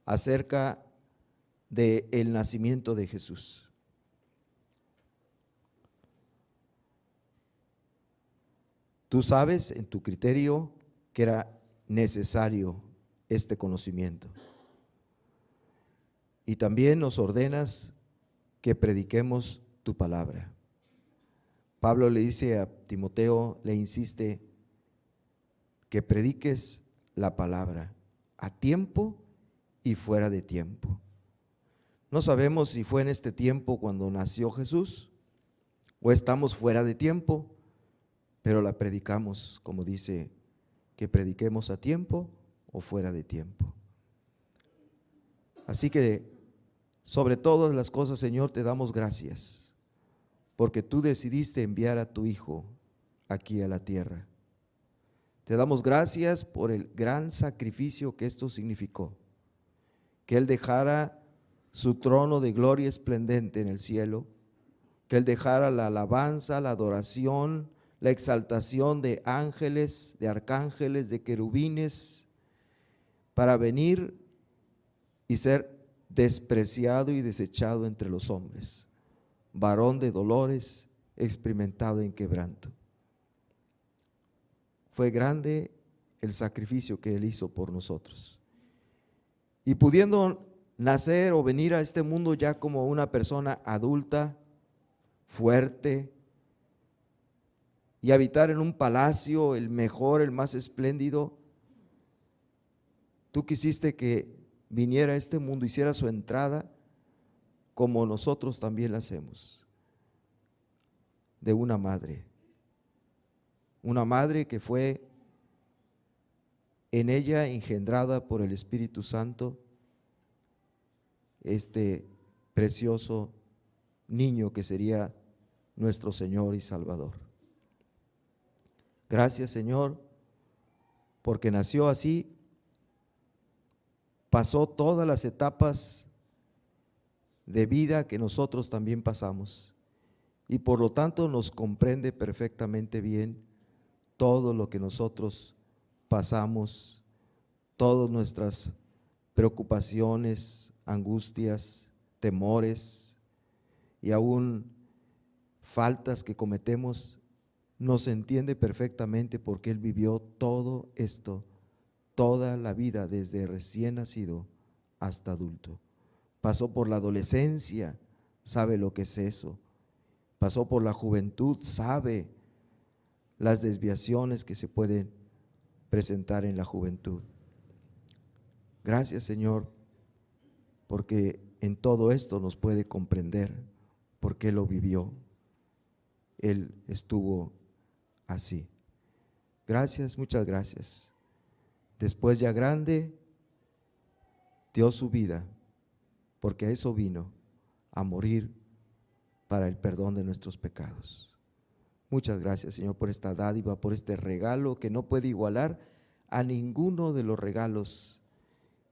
acerca del nacimiento de Jesús. Tú sabes en tu criterio que era necesario este conocimiento. Y también nos ordenas que prediquemos tu palabra. Pablo le dice a Timoteo, le insiste que prediques la palabra a tiempo y fuera de tiempo. No sabemos si fue en este tiempo cuando nació Jesús o estamos fuera de tiempo, pero la predicamos, como dice, que prediquemos a tiempo o fuera de tiempo. Así que sobre todas las cosas, Señor, te damos gracias, porque tú decidiste enviar a tu Hijo aquí a la tierra. Te damos gracias por el gran sacrificio que esto significó, que Él dejara su trono de gloria esplendente en el cielo, que Él dejara la alabanza, la adoración, la exaltación de ángeles, de arcángeles, de querubines, para venir y ser despreciado y desechado entre los hombres, varón de dolores, experimentado en quebranto. Fue grande el sacrificio que Él hizo por nosotros. Y pudiendo nacer o venir a este mundo ya como una persona adulta, fuerte, y habitar en un palacio, el mejor, el más espléndido, tú quisiste que viniera a este mundo, hiciera su entrada como nosotros también la hacemos, de una madre que fue en ella engendrada por el Espíritu Santo, este precioso niño que sería nuestro Señor y Salvador. Gracias, Señor, porque nació así, pasó todas las etapas de vida que nosotros también pasamos y por lo tanto nos comprende perfectamente bien todo lo que nosotros pasamos, todas nuestras preocupaciones, angustias, temores y aún faltas que cometemos. Nos entiende perfectamente porque Él vivió todo esto, toda la vida desde recién nacido hasta adulto. Pasó por la adolescencia, sabe lo que es eso. Pasó por la juventud, sabe las desviaciones que se pueden presentar en la juventud. Gracias, Señor, porque en todo esto nos puede comprender por qué lo vivió. Él estuvo así. Gracias, muchas gracias. Después ya grande, dio su vida, porque a eso vino, a morir para el perdón de nuestros pecados. Muchas gracias, Señor, por esta dádiva, por este regalo que no puede igualar a ninguno de los regalos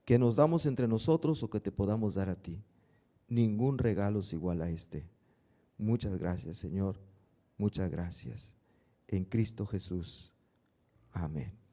que nos damos entre nosotros o que te podamos dar a ti. Ningún regalo es igual a este. Muchas gracias, Señor, muchas gracias. En Cristo Jesús. Amén.